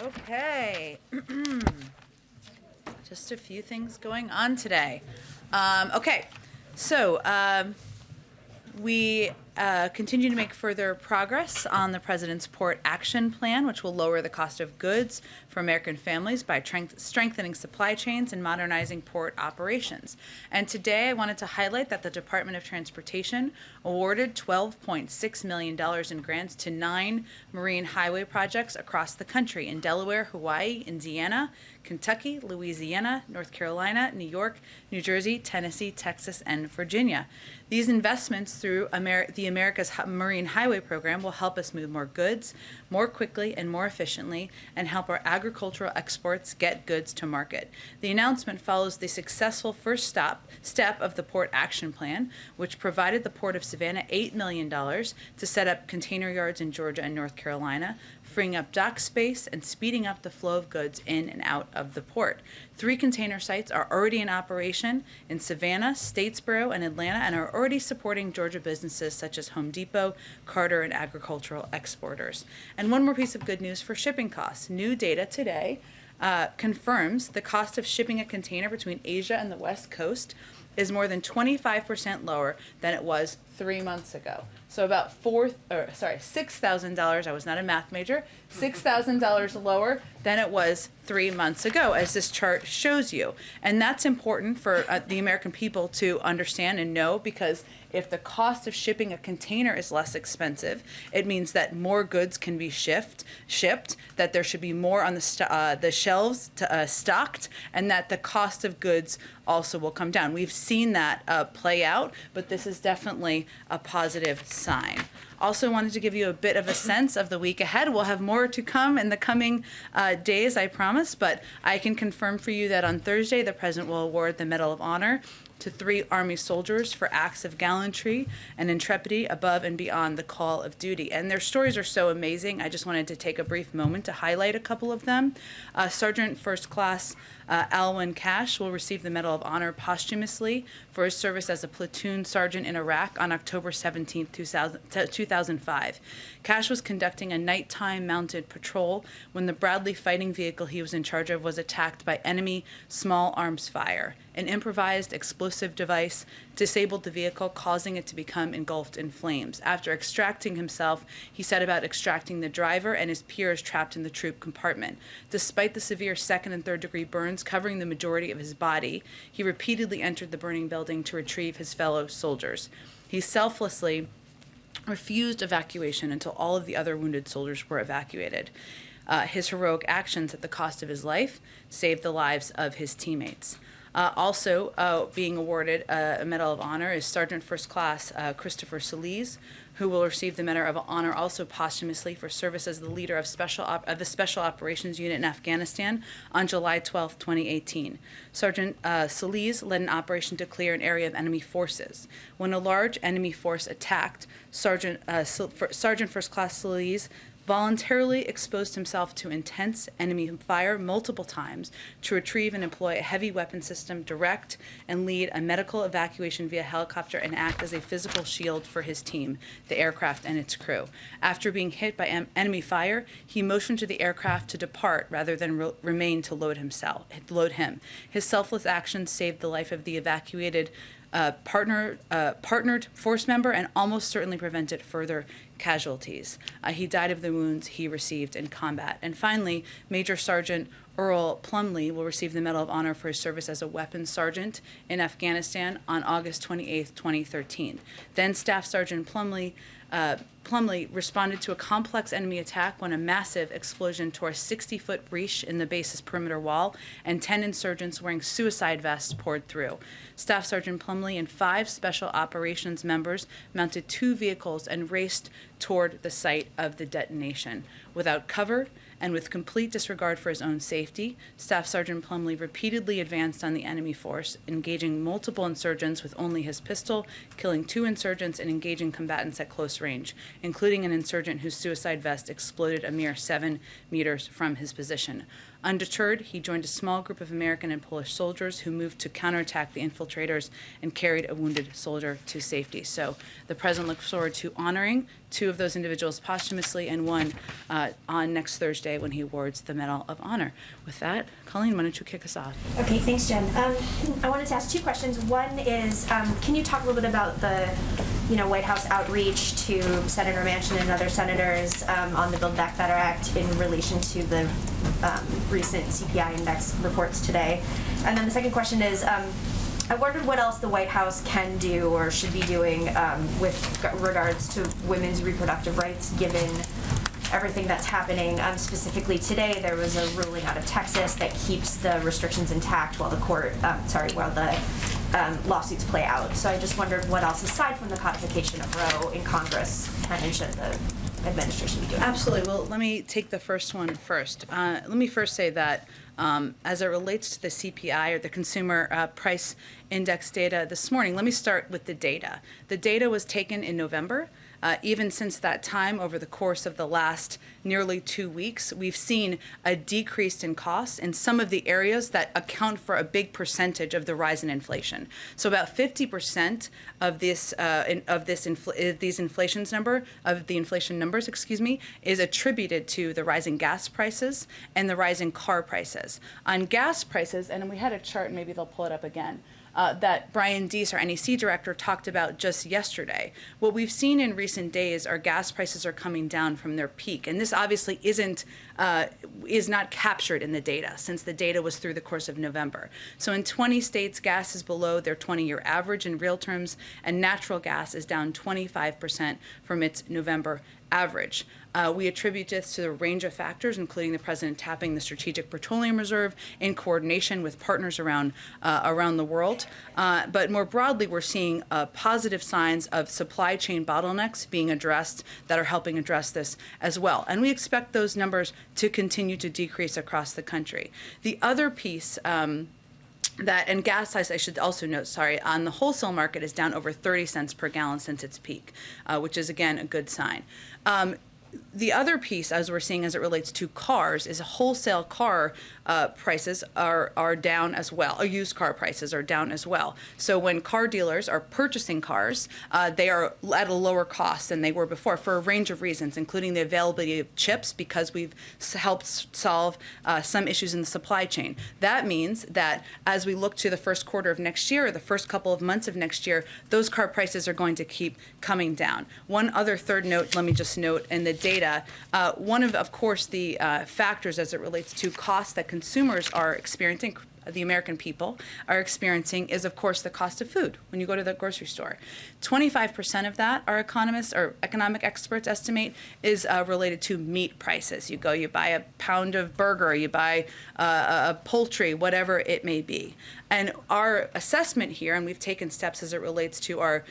Okay. Just a few things going on today. Okay, so we continue to make further progress on the President's Port Action Plan, which will lower the cost of goods for American families by strengthening supply chains and modernizing port operations. And today I wanted to highlight that the Department of Transportation awarded $12.6 million in grants to 9 marine highway projects across the country in Delaware, Hawaii, Indiana, Kentucky, Louisiana, North Carolina, New York, New Jersey, Tennessee, Texas, and Virginia. These investments through the America's Marine Highway Program will help us move more goods more quickly and more efficiently and help our agricultural exports get goods to market. The announcement follows the successful first step of the Port Action Plan, which provided the Port of Savannah $8 million to set up container yards in Georgia and North Carolina, freeing up dock space and speeding up the flow of goods in and out of the port. 3 container sites are already in operation in Savannah, Statesboro, and Atlanta, and are already supporting Georgia businesses such as Home Depot, Carter, and agricultural exporters. And one more piece of good news for shipping costs. New data today confirms the cost of shipping a container between Asia and the West Coast is more than 25% lower than it was 3 months ago. So about $6,000, I was not a math major, $6,000 lower than it was 3 months ago, as this chart shows you. And that's important for the American people to understand and know, because if the cost of shipping a container is less expensive, it means that more goods can be shipped, that there should be more on the shelves stocked, and that the cost of goods also will come down. We've seen that play out, but this is definitely a positive sign. Also wanted to give you a bit of a sense of the week ahead. We'll have more to come in the coming days, I promise, but I can confirm for you that on Thursday, the President will award the Medal of Honor to 3 Army soldiers for acts of gallantry and intrepidity above and beyond the call of duty. And their stories are so amazing. I just wanted to take a brief moment to highlight a couple of them. Sergeant First Class Alwyn Cash will receive the Medal of Honor posthumously for his service as a platoon sergeant in Iraq on October 17, 2005. Cash was conducting a nighttime mounted patrol when the Bradley fighting vehicle he was in charge of was attacked by enemy small arms fire. An improvised explosive device disabled the vehicle, causing it to become engulfed in flames. After extracting himself, he set about extracting the driver and his peers trapped in the troop compartment. Despite the severe 2nd and 3rd degree burns covering the majority of his body, he repeatedly entered the burning building to retrieve his fellow soldiers. He selflessly refused evacuation until all of the other wounded soldiers were evacuated. His heroic actions at the cost of his life saved the lives of his teammates. Also being awarded a Medal of Honor is Sergeant First Class Christopher Solis, who will receive the Medal of Honor also posthumously for service as the leader of the Special Operations Unit in Afghanistan on July 12, 2018. Sergeant Solis led an operation to clear an area of enemy forces. When a large enemy force attacked, Sergeant First Class Solis voluntarily exposed himself to intense enemy fire multiple times to retrieve and employ a heavy weapon system, direct and lead a medical evacuation via helicopter, and act as a physical shield for his team, the aircraft and its crew. After being hit by enemy fire, he motioned to the aircraft to depart rather than remain to load him. His selfless actions saved the life of the evacuated partnered force member and almost certainly prevented further casualties. He died of the wounds he received in combat. And finally, Major Sergeant Earl Plumley will receive the Medal of Honor for his service as a weapons sergeant in Afghanistan on August 28, 2013. Then Staff Sergeant Plumley responded to a complex enemy attack when a massive explosion tore a 60-foot breach in the base's perimeter wall, and 10 insurgents wearing suicide vests poured through. Staff Sergeant Plumley and 5 Special Operations members mounted 2 vehicles and raced toward the site of the detonation. Without cover and with complete disregard for his own safety, Staff Sergeant Plumley repeatedly advanced on the enemy force, engaging multiple insurgents with only his pistol, killing 2 insurgents and engaging combatants at close range, including an insurgent whose suicide vest exploded a mere 7 meters from his position. Undeterred, he joined a small group of American and Polish soldiers who moved to counterattack the infiltrators and carried a wounded soldier to safety. So the president looks forward to honoring 2 of those individuals posthumously and 1 on next Thursday when he awards the Medal of Honor. With that, Colleen, why don't you kick us off? Okay, thanks, Jen. I wanted to ask 2 questions. One is, can you talk a little bit about the, White House outreach to Senator Manchin and other senators on the Build Back Better Act in relation to the recent CPI index reports today? And then the second question is, I wondered what else the White House can do or should be doing with regards to women's reproductive rights, given everything that's happening. Specifically today, there was a ruling out of Texas that keeps the restrictions intact while the lawsuits play out. So I just wondered what else, aside from the codification of Roe in Congress, can and should the administration be doing? Absolutely. Well, let me take the first one first. Let me first say that as it relates to the CPI, or the Consumer Price Index data this morning, let me start with the data. The data was taken in November. Even since that time, over the course of the last nearly 2 weeks, we've seen a decrease in costs in some of the areas that account for a big percentage of the rise in inflation. So about 50% of the inflation numbers, is attributed to the rising gas prices and the rising car prices. On gas prices, and we had a chart, maybe they'll pull it up again, that Brian Deese, our NEC director, talked about just yesterday. What we've seen in recent days are gas prices are coming down from their peak, and this obviously is not captured in the data, since the data was through the course of November. So in 20 states, gas is below their 20-year average in real terms, and natural gas is down 25% from its November average. We attribute this to a range of factors, including the president tapping the Strategic Petroleum Reserve in coordination with partners around the world. But more broadly, we're seeing positive signs of supply chain bottlenecks being addressed that are helping address this as well. And we expect those numbers to continue to decrease across the country. The other piece and gas, I should also note, on the wholesale market is down over 30 cents per gallon since its peak, which is, again, a good sign. The other piece, as we're seeing as it relates to cars, is wholesale car prices are down as well. Or used car prices are down as well. So when car dealers are purchasing cars, they are at a lower cost than they were before for a range of reasons, including the availability of chips, because we've helped solve some issues in the supply chain. That means that as we look to the first quarter of next year, or the first couple of months of next year, those car prices are going to keep coming down. One other third note, let me just note in the data, one of course, the factors as it relates to costs that consumers are experiencing, the American people are experiencing, is, of course, the cost of food when you go to the grocery store. 25% of that, our economists or economic experts estimate, is related to meat prices. You go, you buy a pound of burger, you buy a poultry, whatever it may be. And our assessment here, and we've taken steps as it relates to our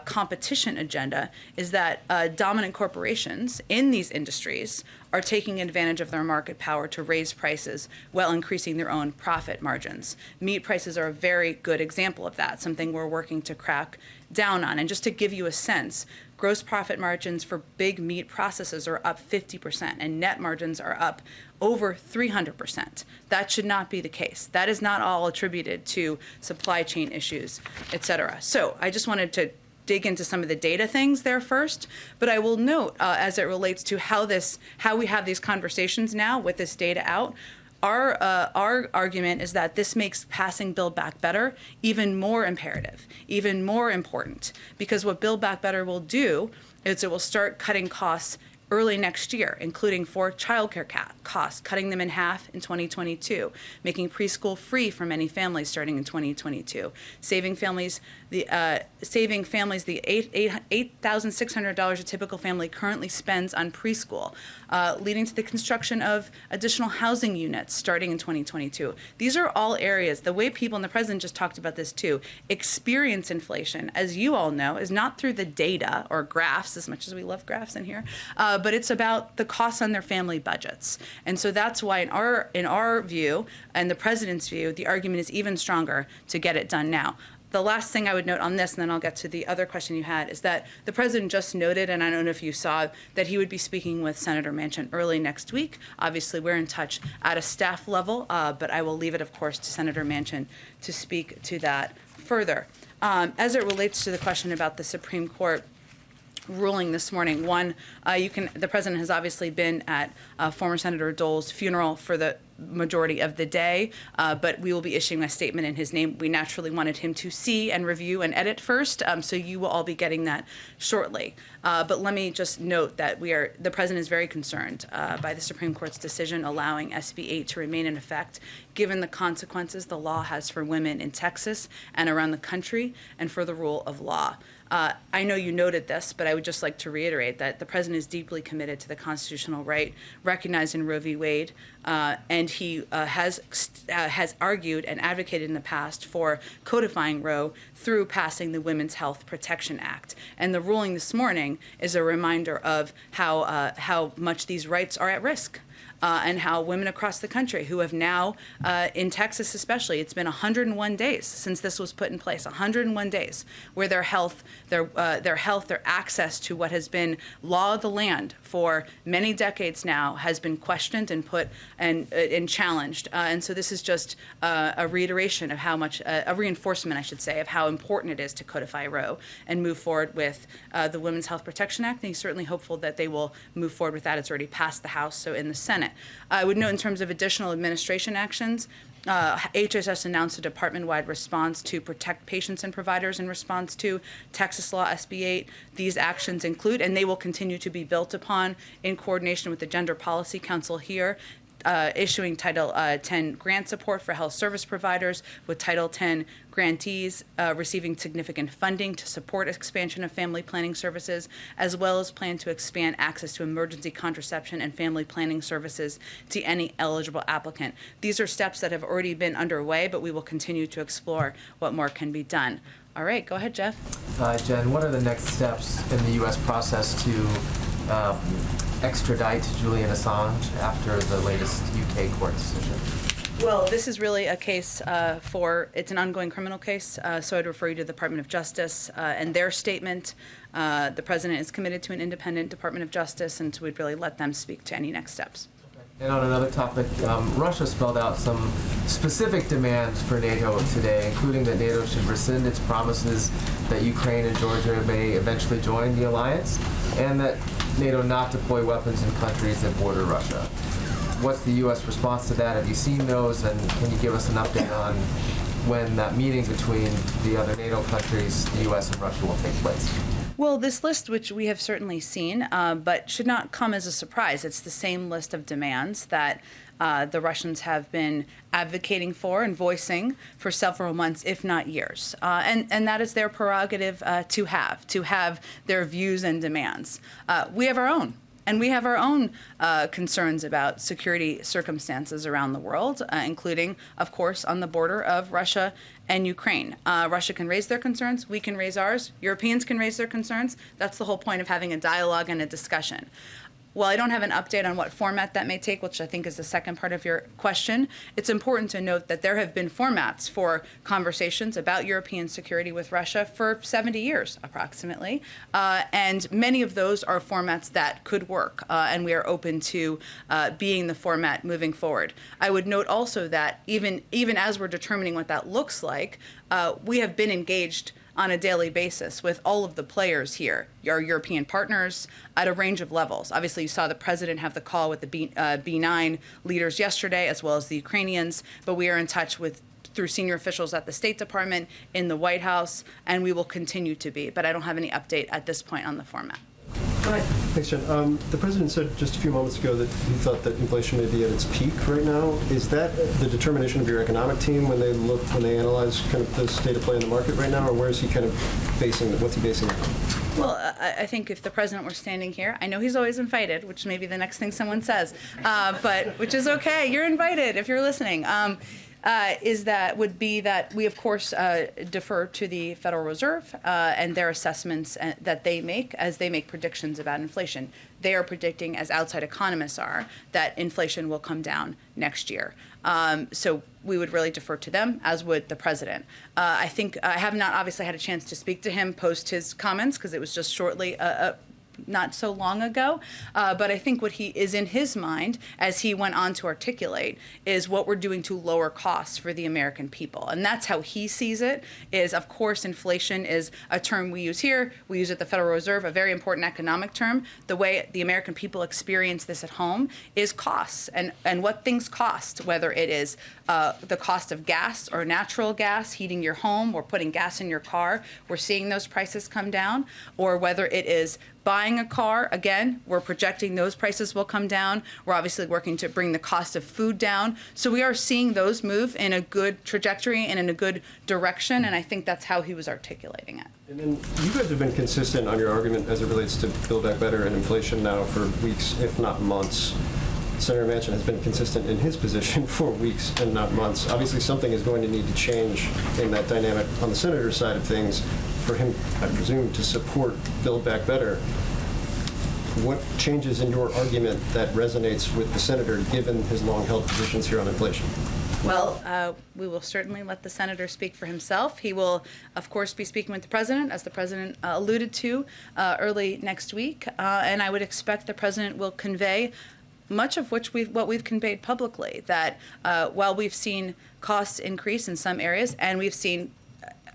competition agenda, is that dominant corporations in these industries are taking advantage of their market power to raise prices while increasing their own profit margins. Meat prices are a very good example of that, something we're working to crack down on. And just to give you a sense, gross profit margins for big meat processors are up 50%, and net margins are up over 300%. That should not be the case. That is not all attributed to supply chain issues, et cetera. So I just wanted to dig into some of the data things there first, but I will note as it relates to how we have these conversations now with this data out, our argument is that this makes passing Build Back Better even more imperative, even more important, because what Build Back Better will do is it will start cutting costs early next year, including for childcare costs, cutting them in half in 2022, making preschool free for many families starting in 2022, saving families the $8,600 a typical family currently spends on preschool, leading to the construction of additional housing units starting in 2022. These are all areas, the way people, and the president just talked about this too, experience inflation, as you all know, is not through the data or graphs, as much as we love graphs in here, but it's about the costs on their family budgets. And so that's why in our view, and the president's view, the argument is even stronger to get it done now. The last thing I would note on this, and then I'll get to the other question you had, is that the president just noted, and I don't know if you saw, that he would be speaking with Senator Manchin early next week. Obviously, we're in touch at a staff level, but I will leave it, of course, to Senator Manchin to speak to that further. As it relates to the question about the Supreme Court ruling this morning, one, the president has obviously been at former Senator Dole's funeral for the majority of the day, but we will be issuing a statement in his name. We naturally wanted him to see and review and edit first, so you will all be getting that shortly. But let me just note that the president is very concerned by the Supreme Court's decision allowing SB 8 to remain in effect, given the consequences the law has for women in Texas and around the country and for the rule of law. I know you noted this, but I would just like to reiterate that the president is deeply committed to the constitutional right recognized in Roe v. Wade, and he has argued and advocated in the past for codifying Roe through passing the Women's Health Protection Act. And the ruling this morning is a reminder of how much these rights are at risk. And how women across the country who have now, in Texas especially, it's been 101 days since this was put in place, 101 days, where their health, their access to what has been law of the land for many decades now has been questioned and put and challenged. And so this is just a reiteration of how much, a reinforcement, I should say, of how important it is to codify Roe and move forward with the Women's Health Protection Act. And he's certainly hopeful that they will move forward with that. It's already passed the House, so in the Senate. I would note in terms of additional administration actions, HHS announced a department-wide response to protect patients and providers in response to Texas Law SB 8. These actions include, and they will continue to be built upon in coordination with the Gender Policy Council here, issuing Title 10 grant support for health service providers, with Title 10 grantees receiving significant funding to support expansion of family planning services, as well as plan to expand access to emergency contraception and family planning services to any eligible applicant. These are steps that have already been underway, but we will continue to explore what more can be done. All right, go ahead, Jeff. Jen, what are the next steps in the U.S. process to extradite Julian Assange after the latest UK court decision? Well, this is really a case it's an ongoing criminal case, so I'd refer you to the Department of Justice and their statement. The president is committed to an independent Department of Justice, and so we'd really let them speak to any next steps. And on another topic, Russia spelled out some specific demands for NATO today, including that NATO should rescind its promises that Ukraine and Georgia may eventually join the alliance, and that NATO not deploy weapons in countries that border Russia. What's the U.S. response to that? Have you seen those, and can you give us an update on when that meeting between the other NATO countries, the U.S. and Russia, will take place? Well, this list, which we have certainly seen, but should not come as a surprise. It's the same list of demands that the Russians have been advocating for and voicing for several months, if not years. And that is their prerogative to have their views and demands. We have our own. And we have our own concerns about security circumstances around the world, including, of course, on the border of Russia and Ukraine. Russia can raise their concerns. We can raise ours. Europeans can raise their concerns. That's the whole point of having a dialogue and a discussion. While I don't have an update on what format that may take, which I think is the second part of your question, it's important to note that there have been formats for conversations about European security with Russia for 70 years, approximately. And many of those are formats that could work, and we are open to being the format moving forward. I would note also that even as we're determining what that looks like, we have been engaged on a daily basis with all of the players here, our European partners, at a range of levels. Obviously, you saw the president have the call with the B9 leaders yesterday, as well as the Ukrainians, but we are in touch through senior officials at the State Department, in the White House, and we will continue to be. But I don't have any update at this point on the format. Thanks, Jen. The president said just a few moments ago that he thought that inflation may be at its peak right now. Is that the determination of your economic team when they analyze kind of the state of play in the market right now, or where is he kind of what's he basing it on? Well, I think if the president were standing here, I know he's always invited, which may be the next thing someone says, but which is okay. You're invited if you're listening. Would be that we, of course, defer to the Federal Reserve and their assessments that they make as they make predictions about inflation. They are predicting, as outside economists are, that inflation will come down next year. So we would really defer to them, as would the president. I think I have not obviously had a chance to speak to him post his comments because it was just shortly not so long ago, but I think what he is in his mind, as he went on to articulate, is what we're doing to lower costs for the American people. And that's how he sees it, is, of course, inflation is a term we use here. We use it at the Federal Reserve, a very important economic term. The way the American people experience this at home is costs and what things cost, whether it is the cost of gas or natural gas, heating your home or putting gas in your car. We're seeing those prices come down, or whether it is buying a car, again, we're projecting those prices will come down. We're obviously working to bring the cost of food down. So we are seeing those move in a good trajectory and in a good direction, and I think that's how he was articulating it. And then you guys have been consistent on your argument as it relates to Build Back Better and inflation now for weeks, if not months. Senator Manchin has been consistent in his position for weeks and not months. Obviously, something is going to need to change in that dynamic on the senator's side of things for him, I presume, to support Build Back Better. What changes in your argument that resonates with the senator, given his long-held positions here on inflation? Well, we will certainly let the senator speak for himself. He will, of course, be speaking with the president, as the president alluded to early next week, and I would expect the president will convey much of what we've conveyed publicly, that while we've seen costs increase in some areas, and we've seen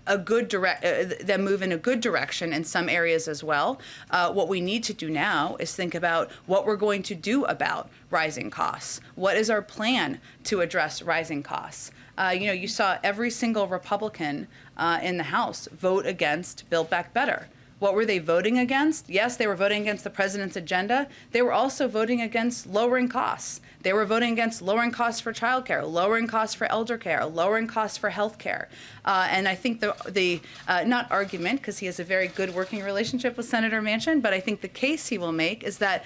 them move in a good direction in some areas as well. What we need to do now is think about what we're going to do about rising costs. What is our plan to address rising costs? You saw every single Republican in the House vote against Build Back Better. What were they voting against? Yes, they were voting against the president's agenda. They were also voting against lowering costs. They were voting against lowering costs for childcare, lowering costs for elder care, lowering costs for health care. And I think the not argument, because he has a very good working relationship with Senator Manchin, but I think the case he will make is that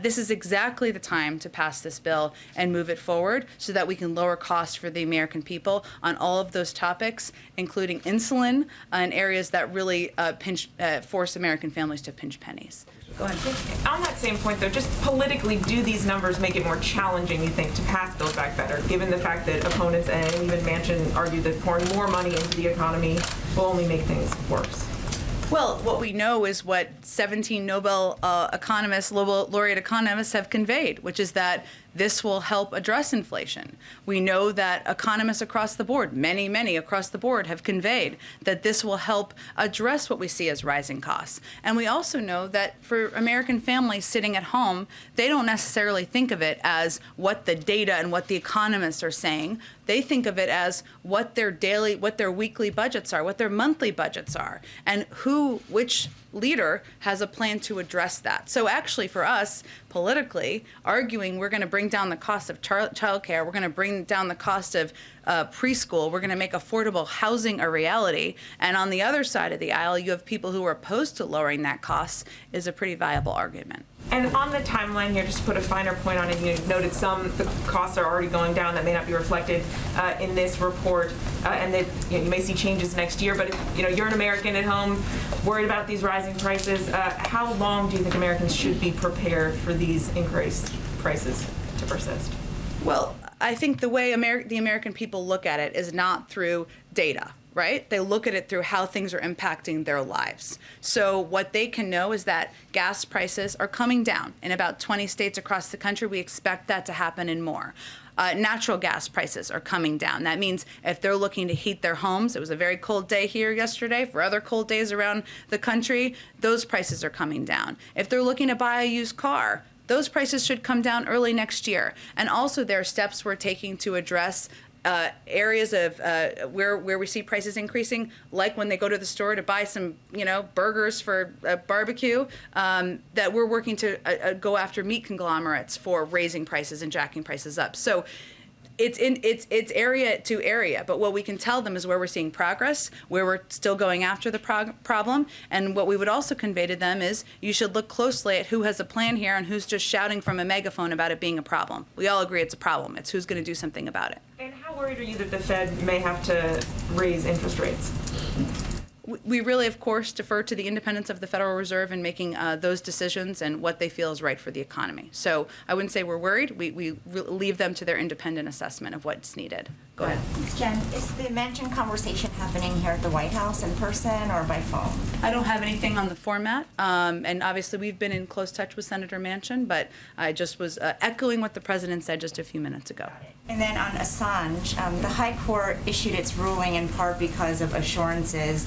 this is exactly the time to pass this bill and move it forward so that we can lower costs for the American people on all of those topics, including insulin and areas that really force American families to pinch pennies. Go ahead. On that same point, though, just politically, do these numbers make it more challenging, you think, to pass Build Back Better, given the fact that opponents and even Manchin argue that pouring more money into the economy will only make things worse? Well, what we know is what 17 Nobel laureate economists have conveyed, which is that this will help address inflation. We know that economists across the board, many across the board, have conveyed that this will help address what we see as rising costs. And we also know that for American families sitting at home, they don't necessarily think of it as what the data and what the economists are saying. They think of it as what their weekly budgets are, what their monthly budgets are, and which leader has a plan to address that. So actually for us, politically, arguing we're going to bring down the cost of childcare, we're going to bring down the cost of preschool, we're going to make affordable housing a reality, and on the other side of the aisle, you have people who are opposed to lowering that cost, is a pretty viable argument. And on the timeline here, just to put a finer point on it, you noted the costs are already going down that may not be reflected in this report, and that you may see changes next year. But if you're an American at home worried about these rising prices, how long do you think Americans should be prepared for these increased prices to persist? Well, I think the way the American people look at it is not through data. Right? They look at it through how things are impacting their lives. So what they can know is that gas prices are coming down. In about 20 states across the country, we expect that to happen in more. Natural gas prices are coming down. That means if they're looking to heat their homes, it was a very cold day here yesterday, for other cold days around the country, those prices are coming down. If they're looking to buy a used car, those prices should come down early next year. And also there are steps we're taking to address areas of where we see prices increasing, like when they go to the store to buy some, burgers for a barbecue, that we're working to go after meat conglomerates for raising prices and jacking prices up. So it's area to area, but what we can tell them is where we're seeing progress, where we're still going after the problem, and what we would also convey to them is you should look closely at who has a plan here and who's just shouting from a megaphone about it being a problem. We all agree it's a problem. It's who's going to do something about it. And how worried are you that the Fed may have to raise interest rates? We really, of course, defer to the independence of the Federal Reserve in making those decisions and what they feel is right for the economy. So I wouldn't say we're worried. We leave them to their independent assessment of what's needed. Go ahead. Jen, is the mentioned conversation happening here at the White House in person or by phone? I don't have anything on the format, and obviously we've been in close touch with Senator Manchin, but I just was echoing what the president said just a few minutes ago. And then on Assange, the High Court issued its ruling in part because of assurances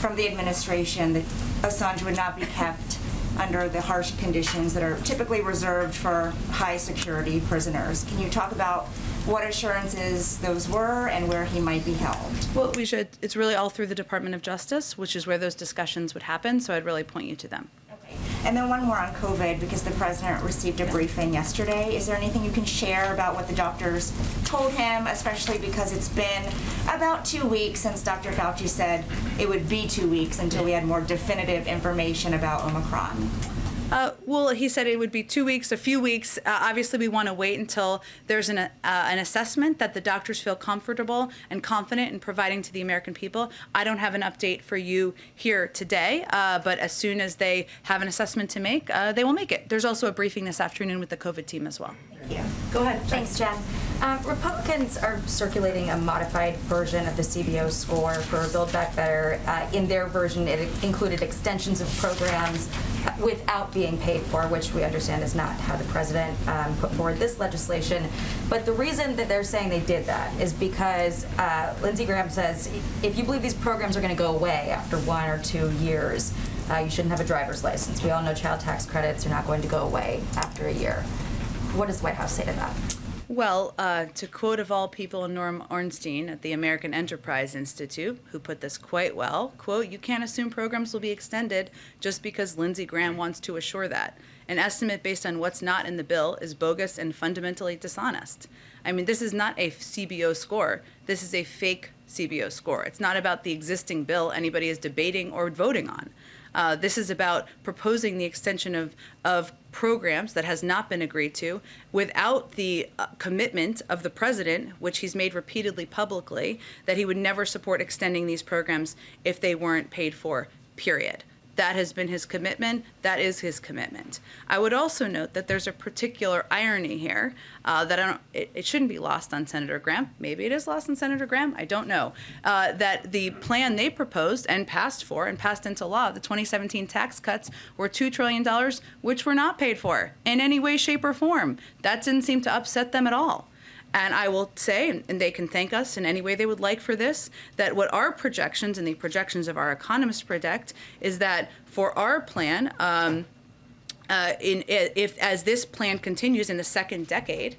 from the administration that Assange would not be kept under the harsh conditions that are typically reserved for high security prisoners. Can you talk about what assurances those were and where he might be held? Well, it's really all through the Department of Justice, which is where those discussions would happen, so I'd really point you to them. Okay. And then one more on COVID, because the president received a briefing yesterday. Is there anything you can share about what the doctors told him, especially because it's been about 2 weeks since Dr. Fauci said it would be 2 weeks until we had more definitive information about Omicron? Well, he said it would be 2 weeks, a few weeks. Obviously, we want to wait until there's an assessment that the doctors feel comfortable and confident in providing to the American people. I don't have an update for you here today, but as soon as they have an assessment to make, they will make it. There's also a briefing this afternoon with the COVID team as well. Thank you. Go ahead. Thanks, Jen. Republicans are circulating a modified version of the CBO score for Build Back Better. In their version, it included extensions of programs without being paid for, which we understand is not how the president put forward this legislation. But the reason that they're saying they did that is because Lindsey Graham says if you believe these programs are going to go away after 1 or 2 years, you shouldn't have a driver's license. We all know child tax credits are not going to go away after a year. What does the White House say to that? Well, to quote of all people Norm Ornstein at the American Enterprise Institute, who put this quite well, quote, "You can't assume programs will be extended just because Lindsey Graham wants to assure that. An estimate based on what's not in the bill is bogus and fundamentally dishonest." I mean, this is not a CBO score. This is a fake CBO score. It's not about the existing bill anybody is debating or voting on. This is about proposing the extension of programs that has not been agreed to without the commitment of the president, which he's made repeatedly publicly, that he would never support extending these programs if they weren't paid for, period. That has been his commitment. That is his commitment. I would also note that there's a particular irony here that it shouldn't be lost on Senator Graham. Maybe it is lost on Senator Graham. I don't know. That the plan they proposed and passed into law, the 2017 tax cuts, were $2 trillion, which were not paid for in any way, shape, or form. That didn't seem to upset them at all. And I will say, and they can thank us in any way they would like for this, that what our projections and the projections of our economists predict is that for our plan, if as this plan continues in the second decade,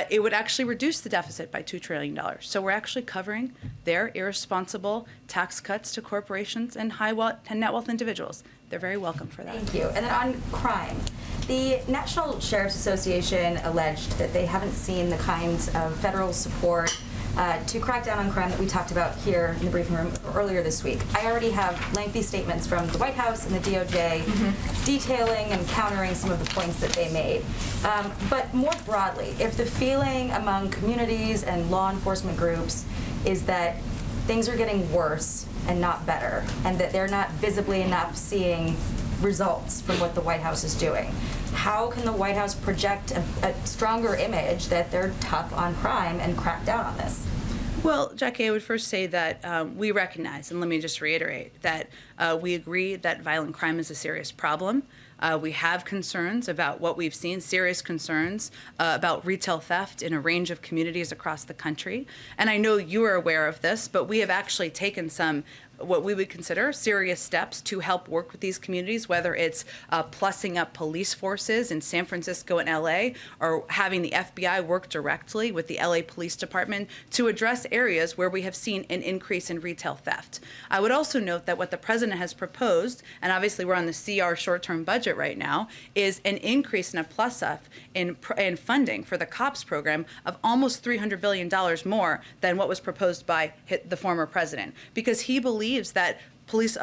it would actually reduce the deficit by $2 trillion. So we're actually covering their irresponsible tax cuts to corporations and net wealth individuals. They're very welcome for that. Thank you. And then on crime, the National Sheriff's Association alleged that they haven't seen the kinds of federal support to crack down on crime that we talked about here in the briefing room earlier this week. I already have lengthy statements from the White House and the DOJ detailing and countering some of the points that they made. But more broadly, if the feeling among communities and law enforcement groups is that things are getting worse and not better, and that they're not visibly enough seeing results from what the White House is doing, how can the White House project a stronger image that they're tough on crime and crack down on this? Well, Jackie, I would first say that we recognize, and let me just reiterate, that we agree that violent crime is a serious problem. We have concerns about what we've seen, serious concerns about retail theft in a range of communities across the country. And I know you are aware of this, but we have actually taken some what we would consider serious steps to help work with these communities, whether it's plussing up police forces in San Francisco and LA, or having the FBI work directly with the LA Police Department to address areas where we have seen an increase in retail theft. I would also note that what the president has proposed, and obviously we're on the CR short-term budget right now, is an increase in a plus-up in funding for the COPS program of almost $300 billion more than what was proposed by the former president, because he believes that police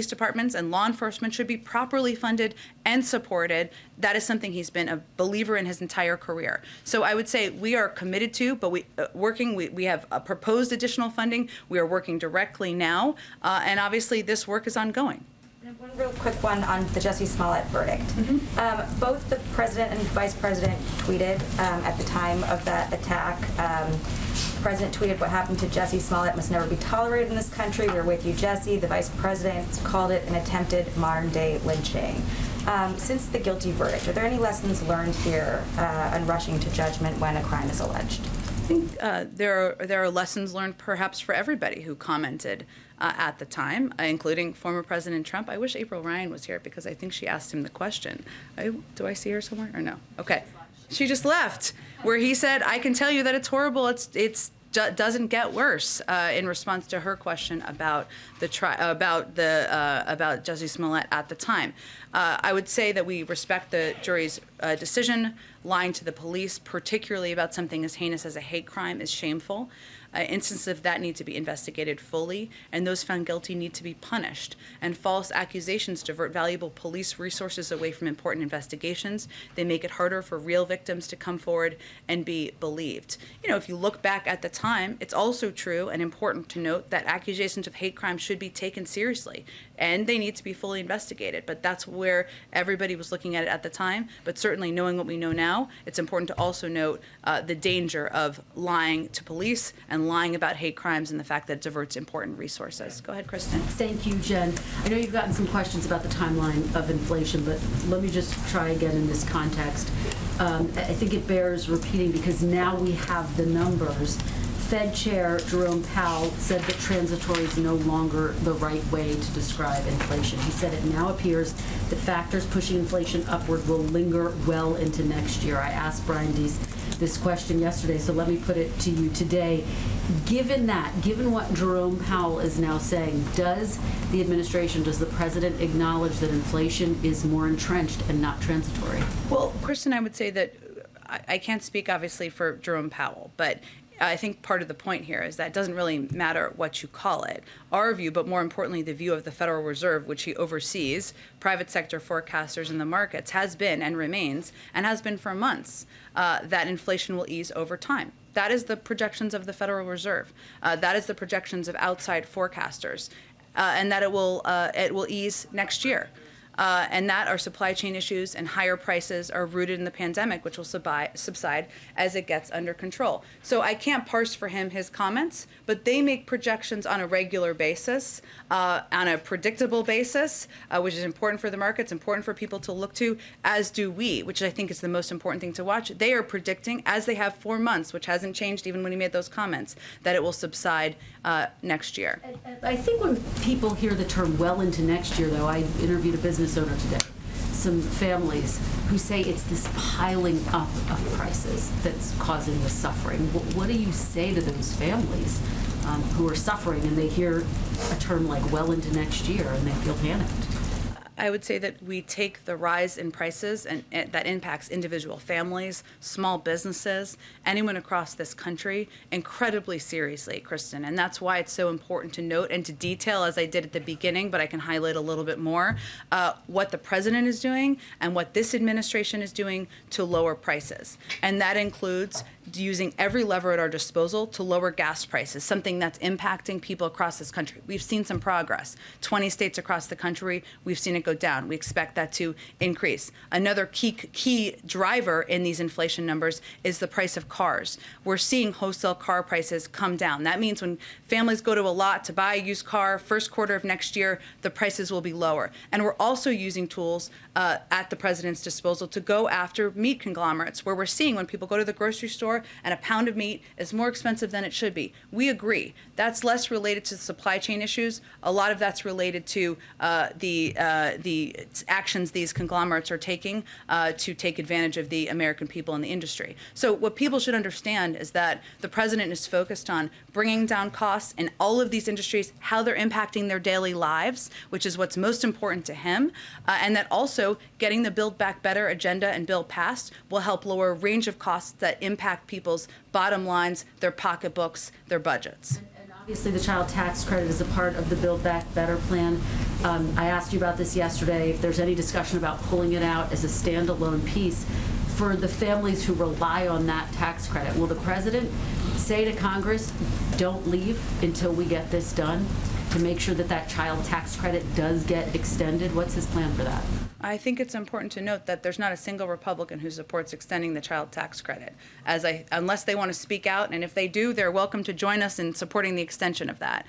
departments and law enforcement should be properly funded and supported. That is something he's been a believer in his entire career. So I would say we are committed to, but we have proposed additional funding. We are working directly now, and obviously this work is ongoing. One real quick one on the Jessie Smallett verdict. Both the president and vice president tweeted at the time of that attack. The president tweeted, "What happened to Jessie Smallett must never be tolerated in this country. We're with you, Jessie." The vice president called it an attempted modern-day lynching. Since the guilty verdict, are there any lessons learned here on rushing to judgment when a crime is alleged? I think there are lessons learned perhaps for everybody who commented at the time, including former President Trump. I wish April Ryan was here because I think she asked him the question. Do I see her somewhere or no? Okay. She just left, where he said, "I can tell you that it's horrible. It's doesn't get worse," in response to her question about about Jessie Smallett at the time. I would say that we respect the jury's decision. Lying to the police, particularly about something as heinous as a hate crime, is shameful. Instances of that need to be investigated fully, and those found guilty need to be punished. And false accusations divert valuable police resources away from important investigations. They make it harder for real victims to come forward and be believed. You know, if you look back at the time, it's also true and important to note that accusations of hate crime should be taken seriously, and they need to be fully investigated. But that's where everybody was looking at it at the time. But certainly knowing what we know now, it's important to also note the danger of lying to police and lying about hate crimes and the fact that it diverts important resources. Go ahead, Kristen. Thank you, Jen. I know you've gotten some questions about the timeline of inflation, but let me just try again in this context. I think it bears repeating because now we have the numbers. Fed Chair Jerome Powell said that transitory is no longer the right way to describe inflation. He said it now appears that factors pushing inflation upward will linger well into next year. I asked Brian Deese this question yesterday, so let me put it to you today. Given what Jerome Powell is now saying, does the administration, does the president acknowledge that inflation is more entrenched and not transitory? Well, Kristen, I would say that I can't speak obviously for Jerome Powell, but I think part of the point here is that it doesn't really matter what you call it. Our view, but more importantly, the view of the Federal Reserve, which he oversees, private sector forecasters in the markets, has been and remains, and has been for months, that inflation will ease over time. That is the projections of the Federal Reserve. That is the projections of outside forecasters, and that it will ease next year. And that our supply chain issues and higher prices are rooted in the pandemic, which will subside as it gets under control. So I can't parse for him his comments, but they make projections on a regular basis, on a predictable basis, which is important for the markets, important for people to look to, as do we, which I think is the most important thing to watch. They are predicting, as they have for months, which hasn't changed even when he made those comments, that it will subside next year. I think when people hear the term well into next year, though, I interviewed a business owner today, some families who say it's this piling up of prices that's causing the suffering. What do you say to those families who are suffering and they hear a term like well into next year and they feel panicked? I would say that we take the rise in prices and that impacts individual families, small businesses, anyone across this country incredibly seriously, Kristen. And that's why it's so important to note and to detail, as I did at the beginning, but I can highlight a little bit more, what the president is doing and what this administration is doing to lower prices. And that includes using every lever at our disposal to lower gas prices, something that's impacting people across this country. We've seen some progress. 20 states across the country, we've seen it go down. We expect that to increase. Another key driver in these inflation numbers is the price of cars. We're seeing wholesale car prices come down. That means when families go to a lot to buy a used car, first quarter of next year, the prices will be lower. And we're also using tools at the president's disposal to go after meat conglomerates, where we're seeing when people go to the grocery store and a pound of meat is more expensive than it should be. We agree. That's less related to supply chain issues. A lot of that's related to the actions these conglomerates are taking to take advantage of the American people and the industry. So what people should understand is that the president is focused on bringing down costs in all of these industries, how they're impacting their daily lives, which is what's most important to him, and that also getting the Build Back Better agenda and bill passed will help lower a range of costs that impact people's bottom lines, their pocketbooks, their budgets. And obviously the child tax credit is a part of the Build Back Better plan. I asked you about this yesterday, if there's any discussion about pulling it out as a standalone piece for the families who rely on that tax credit. Will the president say to Congress, don't leave until we get this done? to make sure that that child tax credit does get extended? What's his plan for that? I think it's important to note that there's not a single Republican who supports extending the child tax credit, unless they want to speak out, and if they do, they're welcome to join us in supporting the extension of that.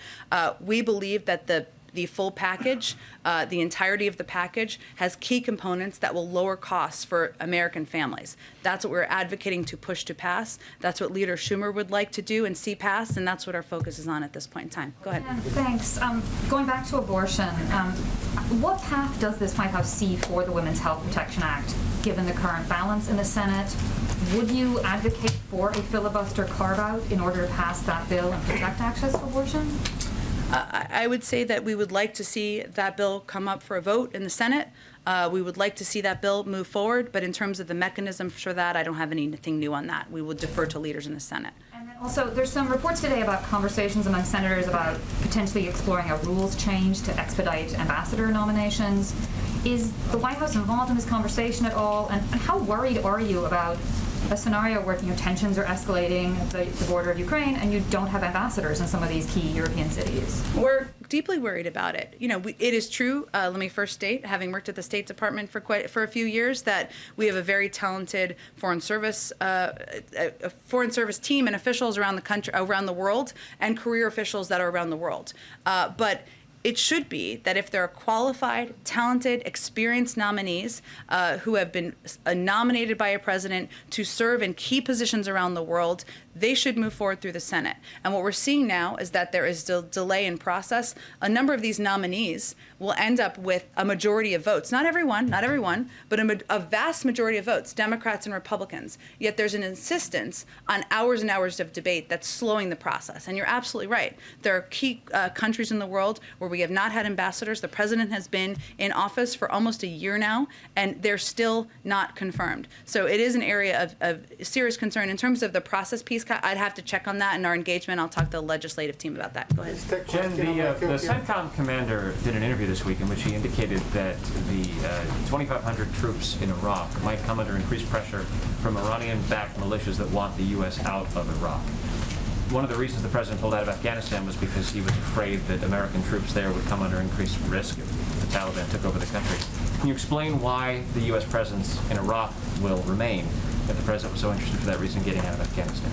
We believe that the full package, the entirety of the package, has key components that will lower costs for American families. That's what we're advocating to push to pass. That's what Leader Schumer would like to do and see passed, and that's what our focus is on at this point in time. Go ahead. Thanks. Going back to abortion, what path does this White House see for the Women's Health Protection Act, given the current balance in the Senate? Would you advocate for a filibuster carve-out in order to pass that bill and protect access to abortion? I would say that we would like to see that bill come up for a vote in the Senate. We would like to see that bill move forward, but in terms of the mechanism for that, I don't have anything new on that. We will defer to leaders in the Senate. And then also, there's some reports today about conversations among senators about potentially exploring a rules change to expedite ambassador nominations. Is the White House involved in this conversation at all? And how worried are you about a scenario where tensions are escalating at the border of Ukraine and you don't have ambassadors in some of these key European cities? We're deeply worried about it. It is true, let me first state, having worked at the State Department for a few years, that we have a very talented foreign service team and officials around the country, around the world, and career officials that are around the world. But it should be that if there are qualified, talented, experienced nominees who have been nominated by a president to serve in key positions around the world, they should move forward through the Senate. And what we're seeing now is that there is a delay in process. A number of these nominees will end up with a majority of votes. Not everyone, but a vast majority of votes, Democrats and Republicans. Yet there's an insistence on hours and hours of debate that's slowing the process. And you're absolutely right. There are key countries in the world where we have not had ambassadors. The president has been in office for almost a year now, and they're still not confirmed. So it is an area of serious concern. In terms of the process piece, I'd have to check on that in our engagement. I'll talk to the legislative team about that. Go ahead. Jen, the CENTCOM commander did an interview this week in which he indicated that the 2,500 troops in Iraq might come under increased pressure from Iranian-backed militias that want the U.S. out of Iraq. One of the reasons the president pulled out of Afghanistan was because he was afraid that American troops there would come under increased risk if the Taliban took over the country. Can you explain why the U.S. presence in Iraq will remain if the president was so interested for that reason getting out of Afghanistan?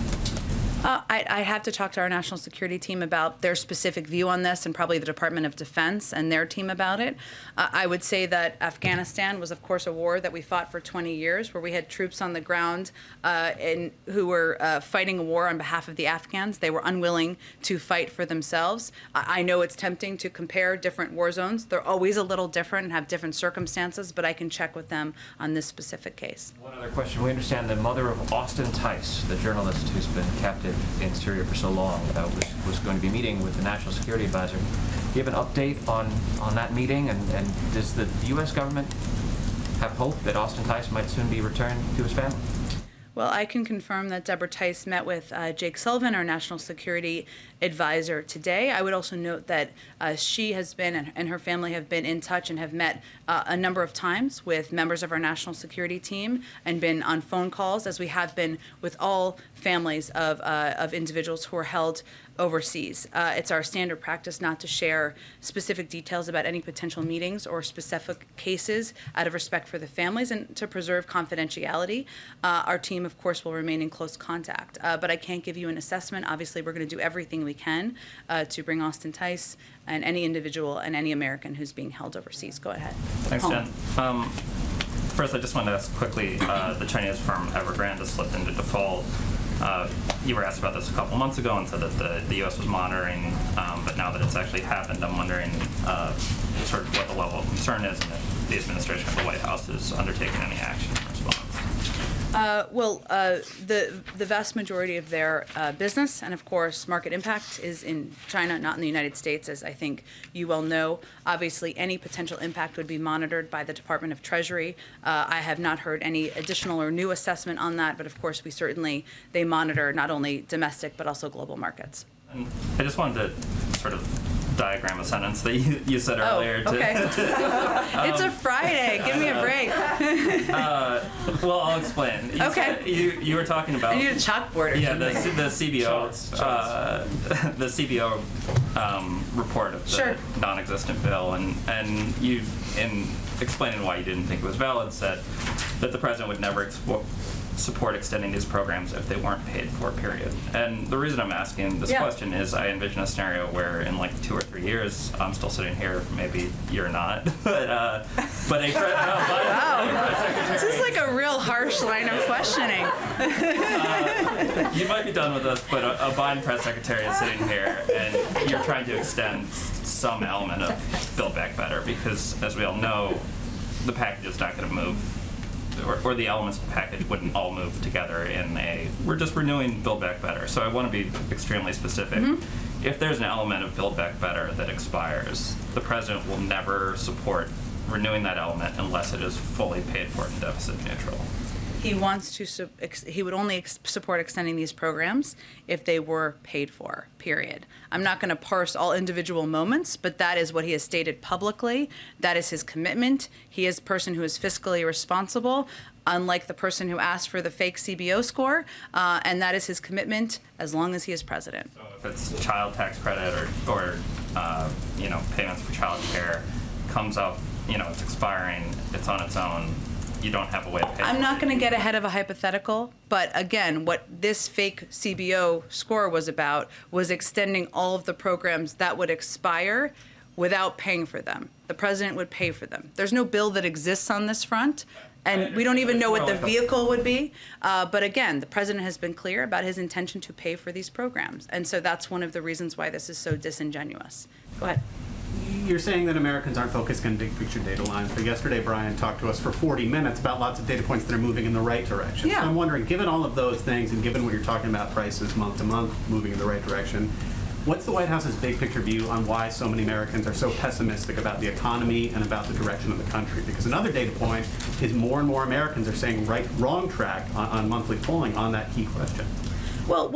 I have to talk to our national security team about their specific view on this, and probably the Department of Defense and their team about it. I would say that Afghanistan was, of course, a war that we fought for 20 years, where we had troops on the ground who were fighting a war on behalf of the Afghans. They were unwilling to fight for themselves. I know it's tempting to compare different war zones. They're always a little different and have different circumstances, but I can check with them on this specific case. One other question. We understand the mother of Austin Tice, the journalist who's been captive in Syria for so long, was going to be meeting with the National Security Advisor. Do you have an update on that meeting, and does the U.S. government have hope that Austin Tice might soon be returned to his family? Well, I can confirm that Deborah Tice met with Jake Sullivan, our National Security Advisor, today. I would also note that she has been and her family have been in touch and have met a number of times with members of our national security team and been on phone calls, as we have been with all families of individuals who are held overseas. It's our standard practice not to share specific details about any potential meetings or specific cases out of respect for the families and to preserve confidentiality. Our team, of course, will remain in close contact, but I can't give you an assessment. Obviously, we're going to do everything we can to bring Austin Tice and any individual and any American who's being held overseas. Go ahead. Thanks, Jen. First, I just wanted to ask quickly, the Chinese firm Evergrande has slipped into default. You were asked about this a couple months ago and said that the U.S. was monitoring, but now that it's actually happened, I'm wondering sort of what the level of concern is and if the administration of the White House is undertaking any action in response. The vast majority of their business and, of course, market impact is in China, not in the United States, as I think you well know. Obviously, any potential impact would be monitored by the Department of Treasury. I have not heard any additional or new assessment on that, but, of course, they monitor not only domestic but also global markets. And I just wanted to sort of diagram a sentence that you said earlier. Okay. It's a Friday. Give me a break. Well, I'll explain. You were talking about. I need a chalkboard or something. The CBO, the CBO report of the non-existent bill, and you, in explaining why you didn't think it was valid, said that the president would never support extending these programs if they weren't paid for, period. And the reason I'm asking this question is I envision a scenario where in like 2 or 3 years, I'm still sitting here, maybe you're not, but a This is like a real harsh line of questioning. You might be done with us, but a Biden press secretary is sitting here, and you're trying to extend some element of Build Back Better, because as we all know, the package is not going to move, or the elements of the package wouldn't all move together we're just renewing Build Back Better. So I want to be extremely specific. Mm-hmm. If there's an element of Build Back Better that expires, the president will never support renewing that element unless it is fully paid for and deficit neutral. He wants to. He would only support extending these programs if they were paid for. Period. I'm not going to parse all individual moments, but that is what he has stated publicly. That is his commitment. He is a person who is fiscally responsible, unlike the person who asked for the fake CBO score, and that is his commitment as long as he is president. So if it's child tax credit or payments for child care comes up, it's expiring, it's on its own. You don't have a way to pay. I'm not going to get ahead of a hypothetical, but again, what this fake CBO score was about was extending all of the programs that would expire without paying for them. The president would pay for them. There's no bill that exists on this front, and we don't even know what the vehicle would be. But again, the president has been clear about his intention to pay for these programs, and so that's one of the reasons why this is so disingenuous. Go ahead. You're saying that Americans aren't focused on big picture data lines, but yesterday Brian talked to us for 40 minutes about lots of data points that are moving in the right direction. Yeah. So I'm wondering, given all of those things and given what you're talking about, prices month to month moving in the right direction, what's the White House's big picture view on why so many Americans are so pessimistic about the economy and about the direction of the country? Because another data point is more and more Americans are saying wrong track on monthly polling on that key question. Well,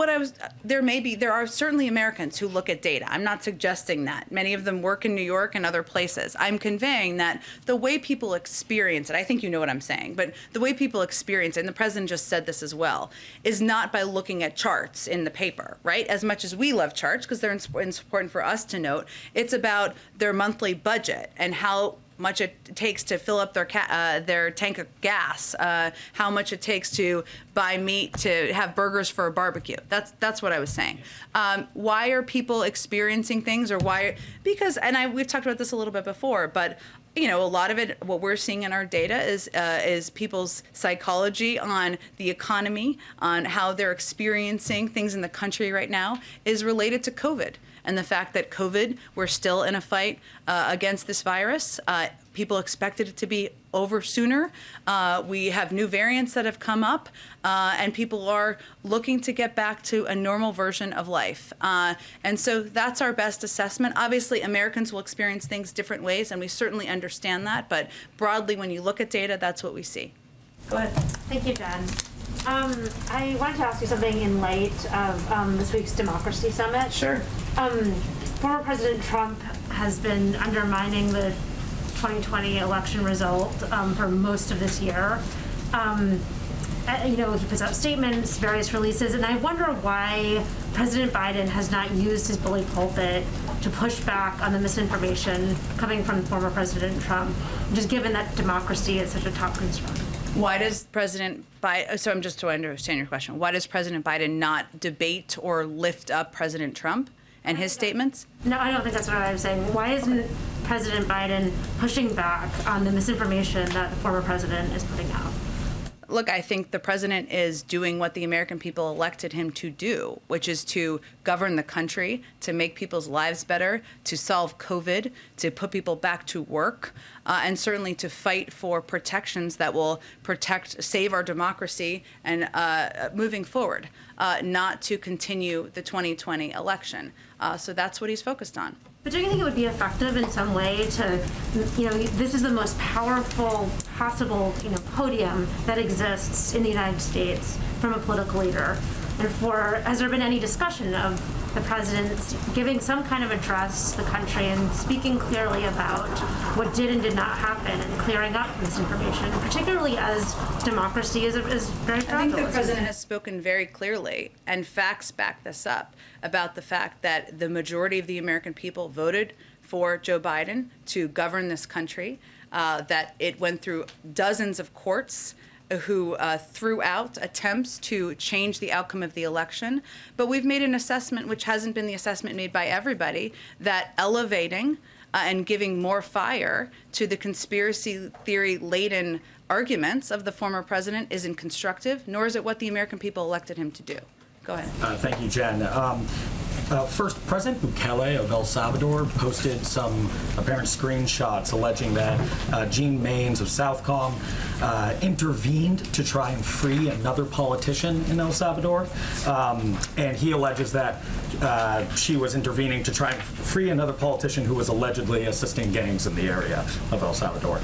there are certainly Americans who look at data. I'm not suggesting that. Many of them work in New York and other places. I'm conveying that the way people experience it, I think you know what I'm saying, but the way people experience it, and the president just said this as well, is not by looking at charts in the paper, right? As much as we love charts, because they're important for us to note, it's about their monthly budget and how much it takes to fill up their tank of gas, how much it takes to buy meat to have burgers for a barbecue. That's what I was saying. Why are people experiencing things, or why? Because, and we've talked about this a little bit before, but a lot of it, what we're seeing in our data is people's psychology on the economy, on how they're experiencing things in the country right now, is related to COVID. And the fact that COVID, we're still in a fight against this virus. People expected it to be over sooner. We have new variants that have come up, and people are looking to get back to a normal version of life. And so that's our best assessment. Obviously, Americans will experience things different ways, and we certainly understand that. But broadly, when you look at data, that's what we see. Go ahead. Thank you, Jen. I wanted to ask you something in light of this week's Democracy Summit. Sure. Former President Trump has been undermining the 2020 election result for most of this year. He puts out statements, various releases, and I wonder why President Biden has not used his bully pulpit to push back on the misinformation coming from former President Trump, just given that democracy is such a top concern. Why does President Biden, so I'm just to understand your question, why does President Biden not debate or lift up President Trump and his statements? No, I don't think that's what I was saying. Why isn't President Biden pushing back on the misinformation that the former president is putting out? Look, I think the president is doing what the American people elected him to do, which is to govern the country, to make people's lives better, to solve COVID, to put people back to work, and certainly to fight for protections that will save our democracy and moving forward, not to continue the 2020 election. So that's what he's focused on. But do you think it would be effective in some way to, this is the most powerful possible, podium that exists in the United States from a political leader. Therefore, has there been any discussion of the president giving some kind of address to the country and speaking clearly about what did and did not happen and clearing up misinformation, particularly as democracy is very fragile? I think the president has spoken very clearly, and facts back this up, about the fact that the majority of the American people voted for Joe Biden to govern this country, that it went through dozens of courts who threw out attempts to change the outcome of the election. But we've made an assessment, which hasn't been the assessment made by everybody, that elevating and giving more fire to the conspiracy theory-laden arguments of the former president isn't constructive, nor is it what the American people elected him to do. Go ahead. Thank you, Jen. First, President Bukele of El Salvador posted some apparent screenshots alleging that Jean Maines of Southcom intervened to try and free another politician in El Salvador. And he alleges that she was intervening to try and free another politician who was allegedly assisting gangs in the area of El Salvador.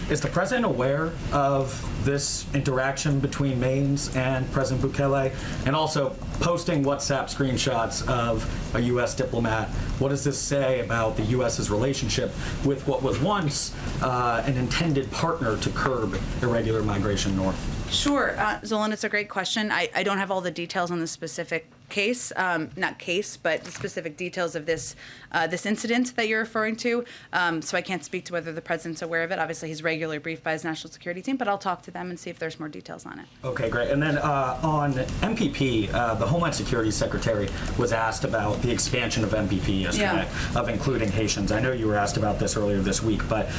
Is the president aware of this interaction between Maines and President Bukele? And also posting WhatsApp screenshots of a U.S. diplomat. What does this say about the U.S.'s relationship with what was once an intended partner to curb irregular migration north? Sure, Zolan, it's a great question. I don't have all the details on the specific case, not case, but the specific details of this this incident that you're referring to. So I can't speak to whether the president's aware of it. Obviously, he's regularly briefed by his national security team, but I'll talk to them and see if there's more details on it. Okay, great. And then on MPP, the Homeland Security Secretary was asked about the expansion of MPP yesterday, of including Haitians. I know you were asked about this earlier this week, but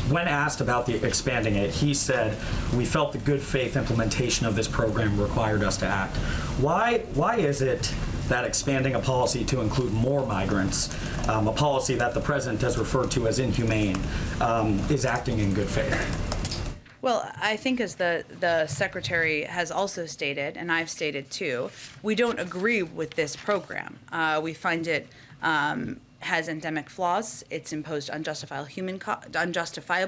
when asked about the expanding it, he said, "We felt the good faith implementation of this program required us to act." Why is it that expanding a policy to include more migrants, a policy that the president has referred to as inhumane, is acting in good faith? Well, I think as the secretary has also stated, and I've stated too, we don't agree with this program. We find it has endemic flaws. It's imposed unjustifiable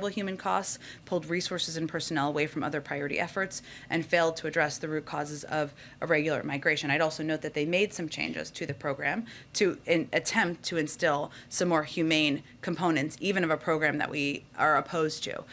human costs, pulled resources and personnel away from other priority efforts, and failed to address the root causes of irregular migration. I'd also note that they made some changes to the program to attempt to instill some more humane components, even of a program that we are opposed to.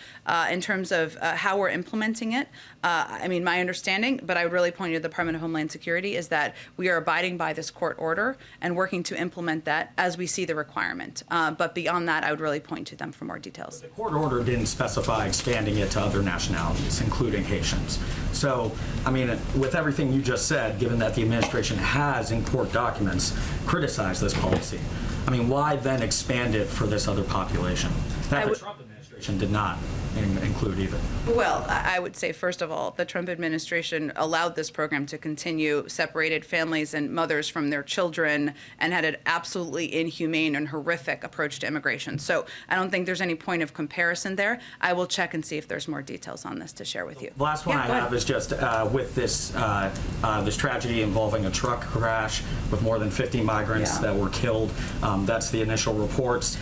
In terms of how we're implementing it, I mean, my understanding, but I would really point you to the Department of Homeland Security, is that we are abiding by this court order and working to implement that as we see the requirement. But beyond that, I would really point to them for more details. The court order didn't specify expanding it to other nationalities, including Haitians. So, I mean, with everything you just said, given that the administration has, in court documents, criticized this policy, I mean, why then expand it for this other population that the Trump administration did not include either? Well, I would say, first of all, the Trump administration allowed this program to continue, separated families and mothers from their children, and had an absolutely inhumane and horrific approach to immigration. So I don't think there's any point of comparison there. I will check and see if there's more details on this to share with you. The last one I have is just with this this tragedy involving a truck crash with more than 50 migrants that were killed. That's the initial reports.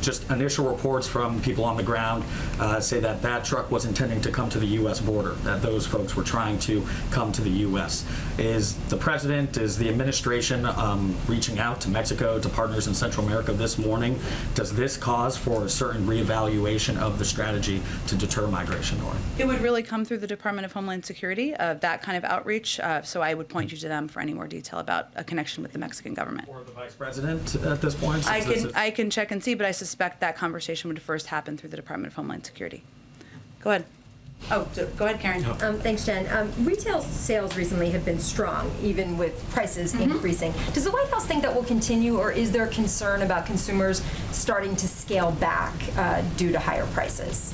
Just initial reports from people on the ground say that that truck was intending to come to the U.S. border, that those folks were trying to come to the U.S. Is the president, is the administration reaching out to Mexico, to partners in Central America this morning? Does this cause for a certain reevaluation of the strategy to deter migration north? It would really come through the Department of Homeland Security, that kind of outreach. So I would point you to them for any more detail about a connection with the Mexican government. Or the vice president at this point? I can check and see, but I suspect that conversation would first happen through the Department of Homeland Security. Go ahead. Oh, go ahead, Karen. Thanks, Jen. Retail sales recently have been strong, even with prices increasing. Does the White House think that will continue, or is there concern about consumers starting to scale back due to higher prices?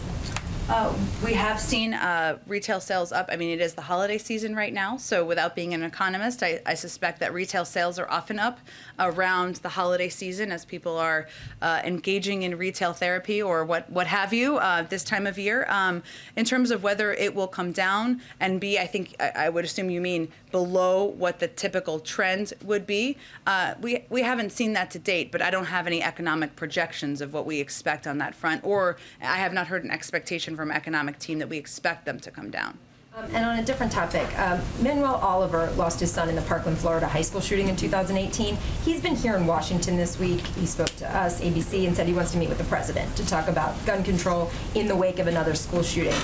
We have seen retail sales up. I mean, it is the holiday season right now, so without being an economist, I suspect that retail sales are often up around the holiday season as people are engaging in retail therapy or what have you this time of year. In terms of whether it will come down and be, I think I would assume you mean below what the typical trend would be. We haven't seen that to date, but I don't have any economic projections of what we expect on that front, or I have not heard an expectation from economic team that we expect them to come down. And on a different topic, Manuel Oliver lost his son in the Parkland, Florida high school shooting in 2018. He's been here in Washington this week. He spoke to us, ABC, and said he wants to meet with the president to talk about gun control in the wake of another school shooting.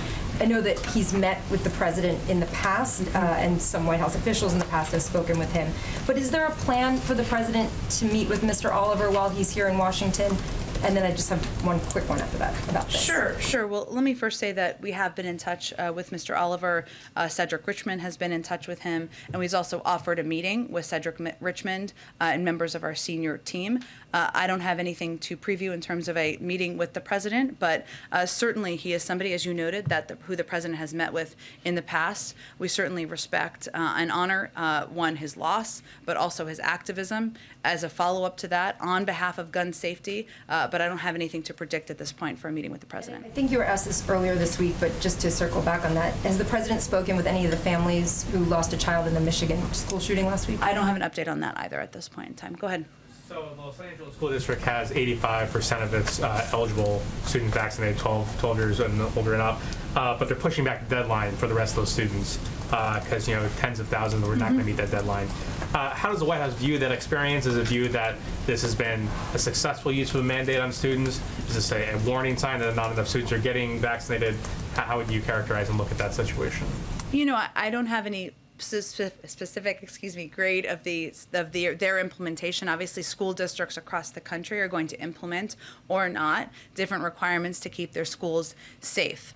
I know that he's met with the president in the past, and some White House officials in the past have spoken with him. But is there a plan for the president to meet with Mr. Oliver while he's here in Washington? And then I just have one quick one after that about this. Sure. Well, let me first say that we have been in touch with Mr. Oliver. Cedric Richmond has been in touch with him, and we've also offered a meeting with Cedric Richmond and members of our senior team. I don't have anything to preview in terms of a meeting with the president, but certainly he is somebody, as you noted, who the president has met with in the past. We certainly respect and honor, one, his loss, but also his activism as a follow-up to that on behalf of gun safety. But I don't have anything to predict at this point for a meeting with the president. I think you were asked this earlier this week, but just to circle back on that, has the president spoken with any of the families who lost a child in the Michigan school shooting last week? I don't have an update on that either at this point in time. Go ahead. So the Los Angeles School District has 85% of its eligible students vaccinated, 12 years and older and up, but they're pushing back the deadline for the rest of those students because tens of thousands were not going to meet that deadline. How does the White House view that experience? Is it view that this has been a successful use of a mandate on students? Is this a warning sign that not enough students are getting vaccinated? How would you characterize and look at that situation? I don't have any specific grade of their implementation. Obviously, school districts across the country are going to implement or not different requirements to keep their schools safe.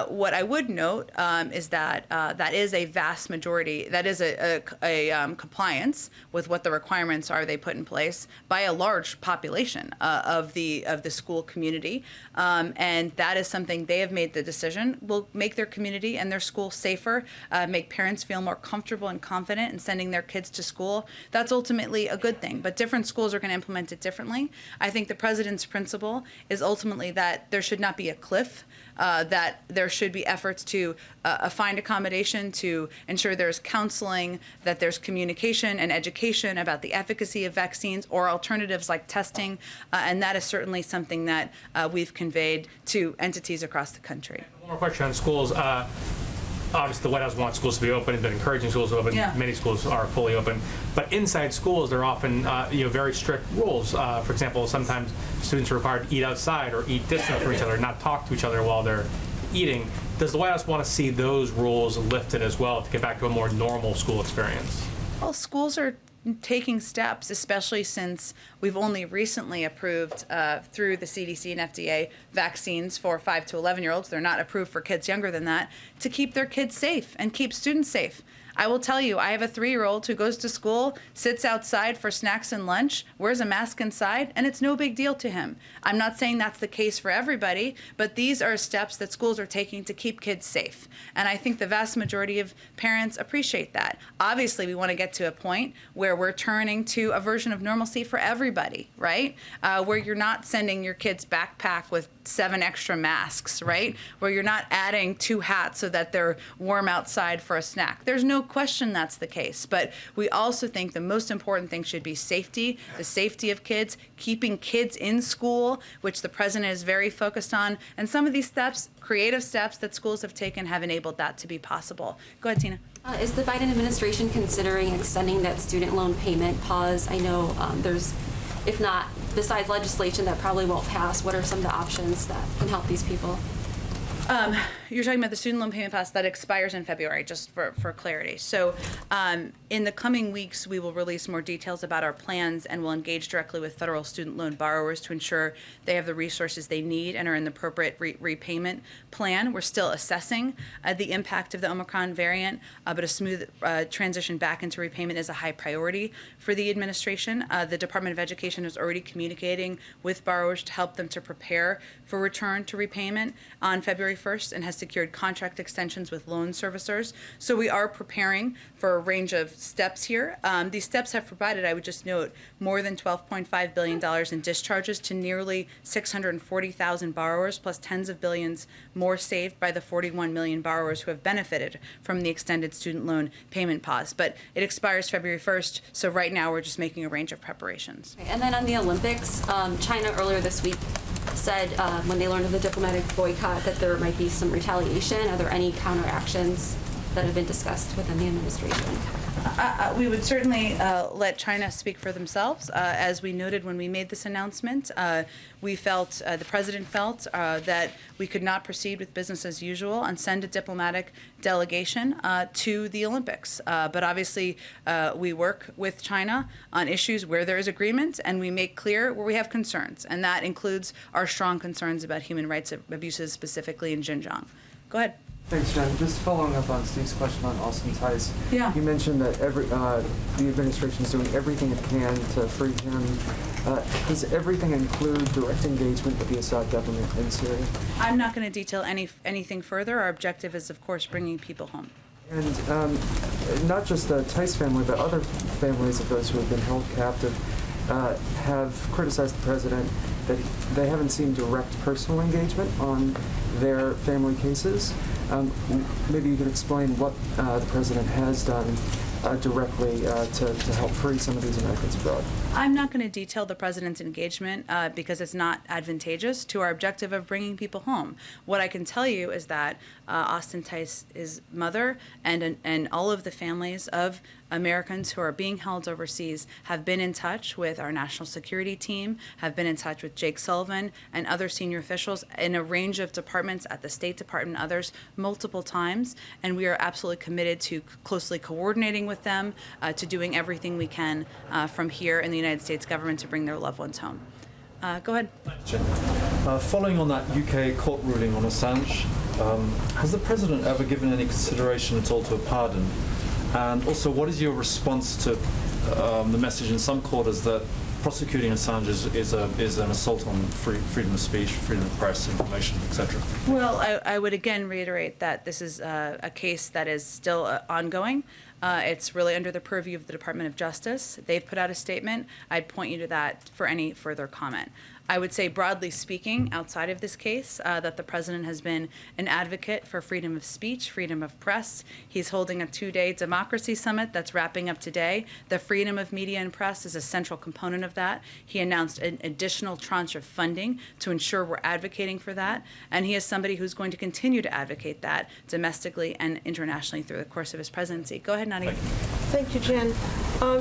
What I would note is that that is a vast majority, that is a compliance with what the requirements are they put in place by a large population of the school community. And that is something they have made the decision will make their community and their school safer, make parents feel more comfortable and confident in sending their kids to school. That's ultimately a good thing, but different schools are going to implement it differently. I think the president's principle is ultimately that there should not be a cliff, that there should be efforts to find accommodation, to ensure there's counseling, that there's communication and education about the efficacy of vaccines or alternatives like testing, and that is certainly something that we've conveyed to entities across the country. One more question on schools. Obviously, the White House wants schools to be open and been encouraging schools to open. Yeah. Many schools are fully open. But inside schools, there are often very strict rules. For example, sometimes students are required to eat outside or eat distant from each other, not talk to each other while they're eating. Does the White House want to see those rules lifted as well to get back to a more normal school experience? Well, schools are taking steps, especially since we've only recently approved through the CDC and FDA vaccines for 5 to 11-year-olds. They're not approved for kids younger than that, to keep their kids safe and keep students safe. I will tell you, I have a 3-year-old who goes to school, sits outside for snacks and lunch, wears a mask inside, and it's no big deal to him. I'm not saying that's the case for everybody, but these are steps that schools are taking to keep kids safe. And I think the vast majority of parents appreciate that. Obviously, we want to get to a point where we're turning to a version of normalcy for everybody, right? Where you're not sending your kids backpack with 7 extra masks, right? Where you're not adding 2 hats so that they're warm outside for a snack. There's no question that's the case, but we also think the most important thing should be safety, the safety of kids, keeping kids in school, which the president is very focused on, and some of these steps, creative steps that schools have taken, have enabled that to be possible. Go ahead, Tina. Is the Biden administration considering extending that student loan payment pause? I know there's, if not, besides legislation that probably won't pass, what are some of the options that can help these people? You're talking about the student loan payment pass that expires in February, just for clarity. So in the coming weeks, we will release more details about our plans, and we'll engage directly with federal student loan borrowers to ensure they have the resources they need and are in the appropriate repayment plan. We're still assessing the impact of the Omicron variant, but a smooth transition back into repayment is a high priority for the administration. The Department of Education is already communicating with borrowers to help them to prepare for return to repayment on February 1st and has secured contract extensions with loan servicers. So we are preparing for a range of steps here. These steps have provided, I would just note, more than $12.5 billion in discharges to nearly 640,000 borrowers, plus tens of billions more saved by the 41 million borrowers who have benefited from the extended student loan payment pause. But it expires February 1st, so right now we're just making a range of preparations. And then on the Olympics, China earlier this week said when they learned of the diplomatic boycott that there might be some retaliation. Are there any counteractions that have been discussed within the administration? We would certainly let China speak for themselves. As we noted when we made this announcement, we felt, the president felt, that we could not proceed with business as usual and send a diplomatic delegation to the Olympics. But obviously, we work with China on issues where there is agreement, and we make clear where we have concerns. And that includes our strong concerns about human rights abuses, specifically in Xinjiang. Go ahead. Thanks, Jen. Just following up on Steve's question on Austin Tice. Yeah. You mentioned that the administration is doing everything it can to free him. Does everything include direct engagement with the Assad government in Syria? I'm not going to detail anything further. Our objective is, of course, bringing people home. And not just the Tice family, but other families of those who have been held captive have criticized the president that they haven't seen direct personal engagement on their family cases. Maybe you could explain what the president has done directly to help free some of these Americans abroad. I'm not going to detail the president's engagement because it's not advantageous to our objective of bringing people home. What I can tell you is that Austin Tice's mother and all of the families of Americans who are being held overseas have been in touch with our national security team, have been in touch with Jake Sullivan and other senior officials in a range of departments at the State Department and others multiple times, and we are absolutely committed to closely coordinating with them, to doing everything we can from here in the United States government to bring their loved ones home. Go ahead. Following on that UK court ruling on Assange, has the president ever given any consideration at all to a pardon? And also, what is your response to the message in some quarters that prosecuting Assange is an assault on freedom of speech, freedom of press, information, etc.? Well, I would again reiterate that this is a case that is still ongoing. It's really under the purview of the Department of Justice. They've put out a statement. I'd point you to that for any further comment. I would say, broadly speaking, outside of this case, that the president has been an advocate for freedom of speech, freedom of press. He's holding a 2-day democracy summit that's wrapping up today. The freedom of media and press is a central component of that. He announced an additional tranche of funding to ensure we're advocating for that. And he is somebody who's going to continue to advocate that domestically and internationally through the course of his presidency. Go ahead, Nadia. Thank you, Jen.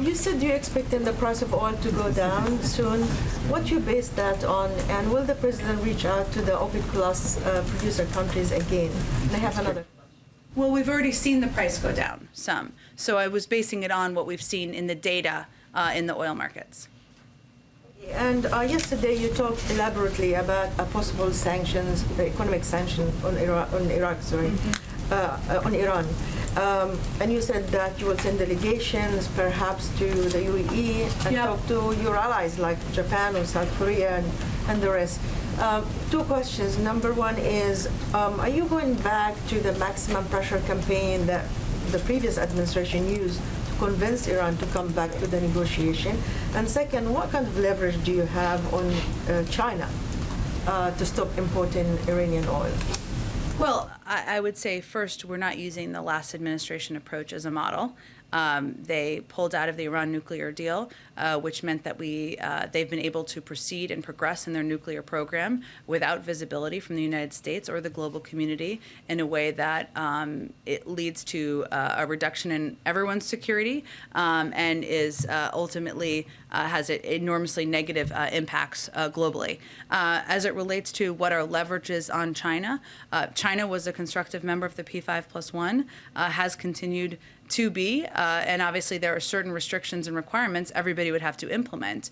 You said you're expecting the price of oil to go down soon. What do you base that on, and will the president reach out to the OPEC Plus producer countries again? And I have another. Well, we've already seen the price go down some, so I was basing it on what we've seen in the data in the oil markets. And yesterday you talked elaborately about a possible sanctions, economic sanctions on Iraq, on Iran. And you said that you will send delegations perhaps to the UAE and talk to your allies like Japan or South Korea and the rest. 2 questions. Number one is, are you going back to the maximum pressure campaign that the previous administration used to convince Iran to come back to the negotiation? And second, what kind of leverage do you have on China to stop importing Iranian oil? Well, I would say first, we're not using the last administration approach as a model. They pulled out of the Iran nuclear deal, which meant that they've been able to proceed and progress in their nuclear program without visibility from the United States or the global community in a way that it leads to a reduction in everyone's security and is ultimately has enormously negative impacts globally. As it relates to what our leverage is on China, China was a constructive member of the P5+1, has continued to be, and obviously there are certain restrictions and requirements everybody would have to implement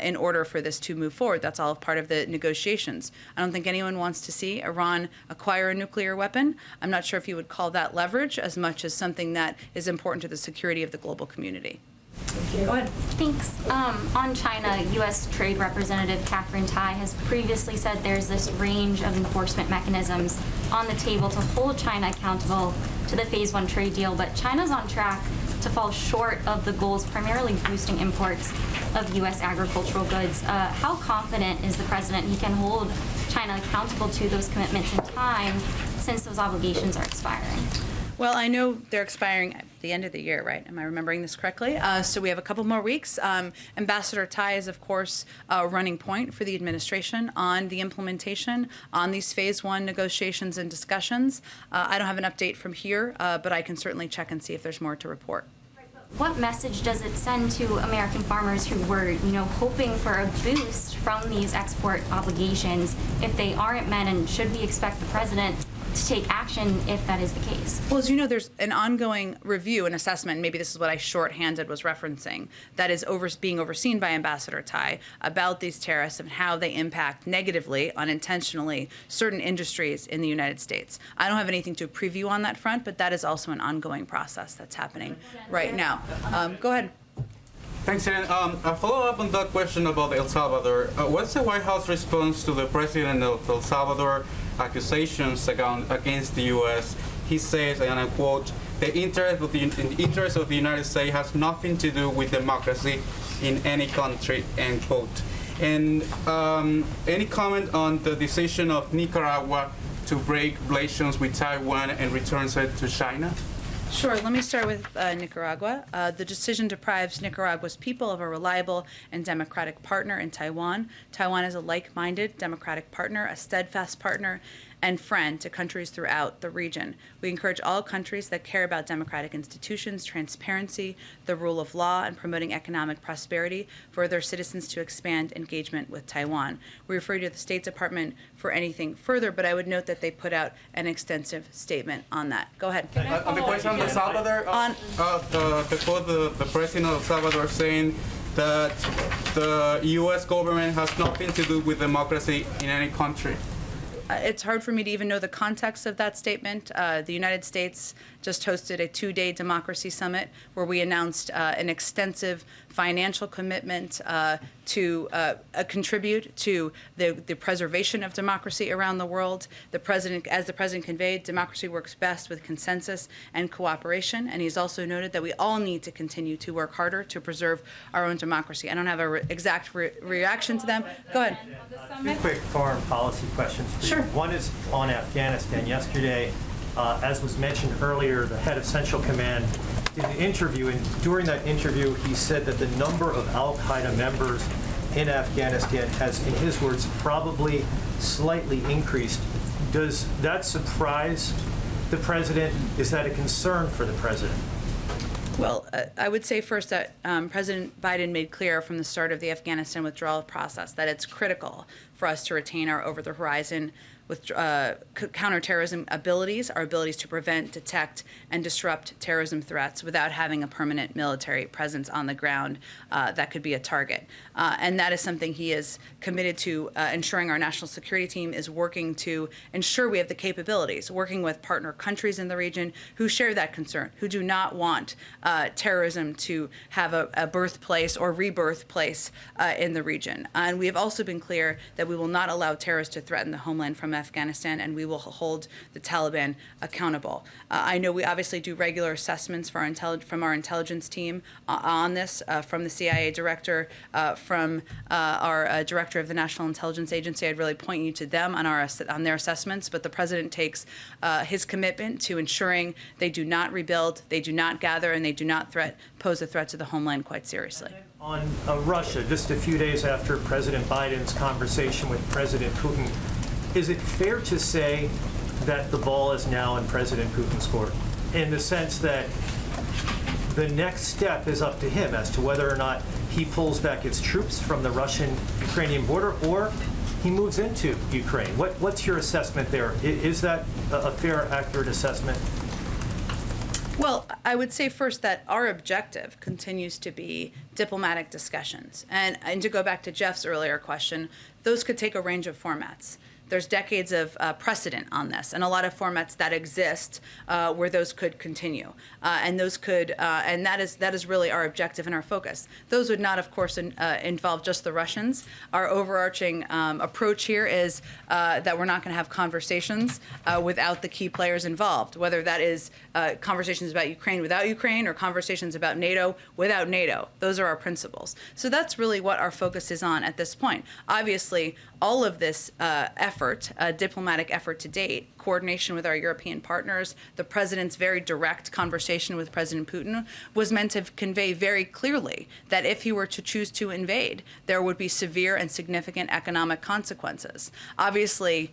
in order for this to move forward. That's all part of the negotiations. I don't think anyone wants to see Iran acquire a nuclear weapon. I'm not sure if you would call that leverage as much as something that is important to the security of the global community. Go ahead. Thanks. On China, U.S. Trade Representative Catherine Tai has previously said there's this range of enforcement mechanisms on the table to hold China accountable to the Phase 1 trade deal, but China's on track to fall short of the goals, primarily boosting imports of U.S. agricultural goods. How confident is the president he can hold China accountable to those commitments in time, since those obligations are expiring? Well, I know they're expiring at the end of the year, right? Am I remembering this correctly? So we have a couple more weeks. Ambassador Tai is, of course, a running point for the administration on the implementation on these phase 1 negotiations and discussions. I don't have an update from here, but I can certainly check and see if there's more to report. What message does it send to American farmers who were, hoping for a boost from these export obligations if they aren't met, and should we expect the president to take action if that is the case? Well, as you know, there's an ongoing review and assessment, maybe this is what I shorthanded was referencing, that is being overseen by Ambassador Tai about these tariffs and how they impact negatively, unintentionally, certain industries in the United States. I don't have anything to preview on that front, but that is also an ongoing process that's happening right now. Go ahead. Thanks, Jen. A follow-up on that question about El Salvador. What's the White House response to the president of El Salvador accusations against the U.S.? He says, and I quote, the interest of the United States has nothing to do with democracy in any country, end quote. And any comment on the decision of Nicaragua to break relations with Taiwan and return it to China? Sure. Let me start with Nicaragua. The decision deprives Nicaragua's people of a reliable and democratic partner in Taiwan. Taiwan is a like-minded democratic partner, a steadfast partner, and friend to countries throughout the region. We encourage all countries that care about democratic institutions, transparency, the rule of law, and promoting economic prosperity for their citizens to expand engagement with Taiwan. We refer you to the State Department for anything further, but I would note that they put out an extensive statement on that. Go ahead. On the question of El Salvador, the president of El Salvador saying that the U.S. government has nothing to do with democracy in any country. It's hard for me to even know the context of that statement. The United States just hosted a 2-day democracy summit where we announced an extensive financial commitment to contribute to the preservation of democracy around the world. As the president conveyed, democracy works best with consensus and cooperation, and he's also noted that we all need to continue to work harder to preserve our own democracy. I don't have an exact reaction to them. Go ahead. Two quick foreign policy questions for you. Sure. One is on Afghanistan. Yesterday, as was mentioned earlier, the head of Central Command did an interview, and during that interview, he said that the number of al-Qaeda members in Afghanistan has, in his words, probably slightly increased. Does that surprise the president? Is that a concern for the president? Well, I would say first that President Biden made clear from the start of the Afghanistan withdrawal process that it's critical for us to retain our over-the-horizon with counterterrorism abilities, our abilities to prevent, detect, and disrupt terrorism threats without having a permanent military presence on the ground that could be a target. And that is something he is committed to ensuring. Our national security team is working to ensure we have the capabilities, working with partner countries in the region who share that concern, who do not want terrorism to have a birthplace or rebirth place in the region. And we have also been clear that we will not allow terrorists to threaten the homeland from Afghanistan, and we will hold the Taliban accountable. I know we obviously do regular assessments for from our intelligence team on this, from the CIA director, from our director of the National Intelligence Agency. I'd really point you to them on their assessments, but the president takes his commitment to ensuring they do not rebuild, they do not gather, and they do not pose a threat to the homeland quite seriously. On Russia, just a few days after President Biden's conversation with President Putin, is it fair to say that the ball is now in President Putin's court, in the sense that the next step is up to him as to whether or not he pulls back its troops from the Russian-Ukrainian border or he moves into Ukraine? What's your assessment there? Is that a fair, accurate assessment? Well, I would say first that our objective continues to be diplomatic discussions. And to go back to Jeff's earlier question, those could take a range of formats. There's decades of precedent on this, and a lot of formats that exist where those could continue, and those could, and that is really our objective and our focus. Those would not, of course, involve just the Russians. Our overarching approach here is that we're not going to have conversations without the key players involved, whether that is conversations about Ukraine without Ukraine or conversations about NATO without NATO. Those are our principles. So that's really what our focus is on at this point. Obviously, all of this effort effort, diplomatic effort to date, coordination with our European partners, the president's very direct conversation with President Putin was meant to convey very clearly that if he were to choose to invade, there would be severe and significant economic consequences. Obviously,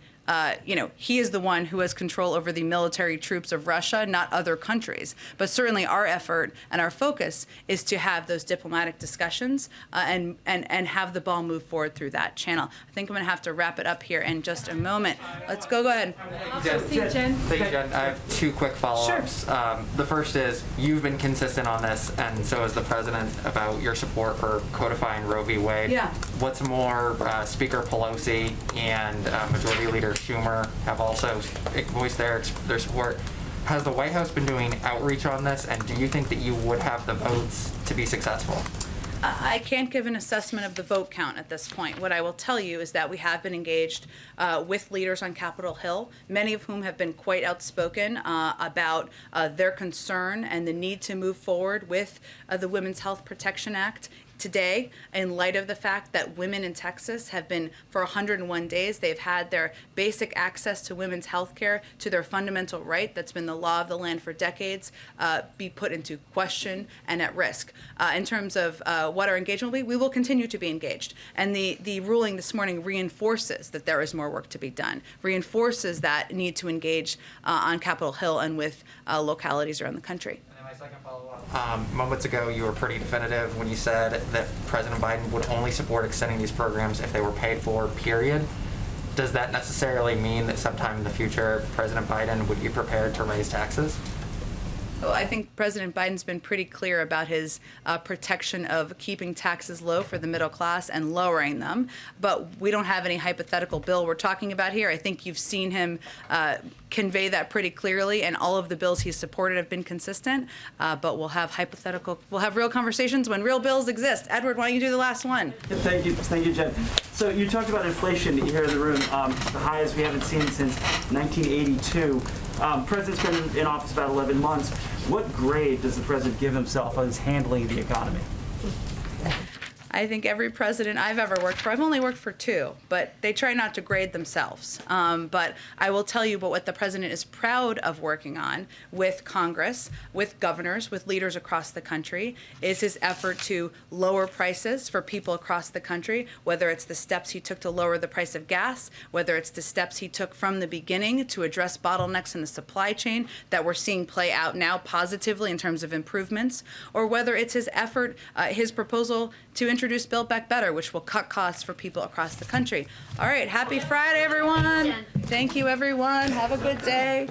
he is the one who has control over the military troops of Russia, not other countries. But certainly our effort and our focus is to have those diplomatic discussions and have the ball move forward through that channel. I think I'm going to have to wrap it up here in just a moment. Let's go ahead. Thank you, Jen. I have two quick follow-ups. Sure. The first is, you've been consistent on this, and so has the president, about your support for codifying Roe v. Wade. Yeah. What's more, Speaker Pelosi and Majority Leader Schumer have also voiced their support. Has the White House been doing outreach on this, and do you think that you would have the votes to be successful? I can't give an assessment of the vote count at this point. What I will tell you is that we have been engaged with leaders on Capitol Hill, many of whom have been quite outspoken about their concern and the need to move forward with the Women's Health Protection Act. Today, in light of the fact that women in Texas have been, for 101 days, they've had their basic access to women's health care, to their fundamental right that's been the law of the land for decades, be put into question and at risk. In terms of what our engagement will be, we will continue to be engaged. And the ruling this morning reinforces that there is more work to be done, reinforces that need to engage on Capitol Hill and with localities around the country. My second follow-up. Moments ago, you were pretty definitive when you said that President Biden would only support extending these programs if they were paid for, period. Does that necessarily mean that sometime in the future, President Biden would be prepared to raise taxes? Well, I think President Biden's been pretty clear about his protection of keeping taxes low for the middle class and lowering them. But we don't have any hypothetical bill we're talking about here. I think you've seen him convey that pretty clearly, and all of the bills he's supported have been consistent. But we'll have real conversations when real bills exist. Edward, why don't you do the last one? Thank you, Jen. So you talked about inflation here in the room, the highest we haven't seen since 1982. President's been in office about 11 months. What grade does the president give himself on his handling the economy? I think every president I've ever worked for, I've only worked for two, but they try not to grade themselves. But I will tell you what the president is proud of working on with Congress, with governors, with leaders across the country, is his effort to lower prices for people across the country, whether it's the steps he took to lower the price of gas, whether it's the steps he took from the beginning to address bottlenecks in the supply chain that we're seeing play out now positively in terms of improvements, or whether it's his effort, his proposal to introduce Build Back Better, which will cut costs for people across the country. All right, happy Friday, everyone. Thank you, everyone. Have a good day.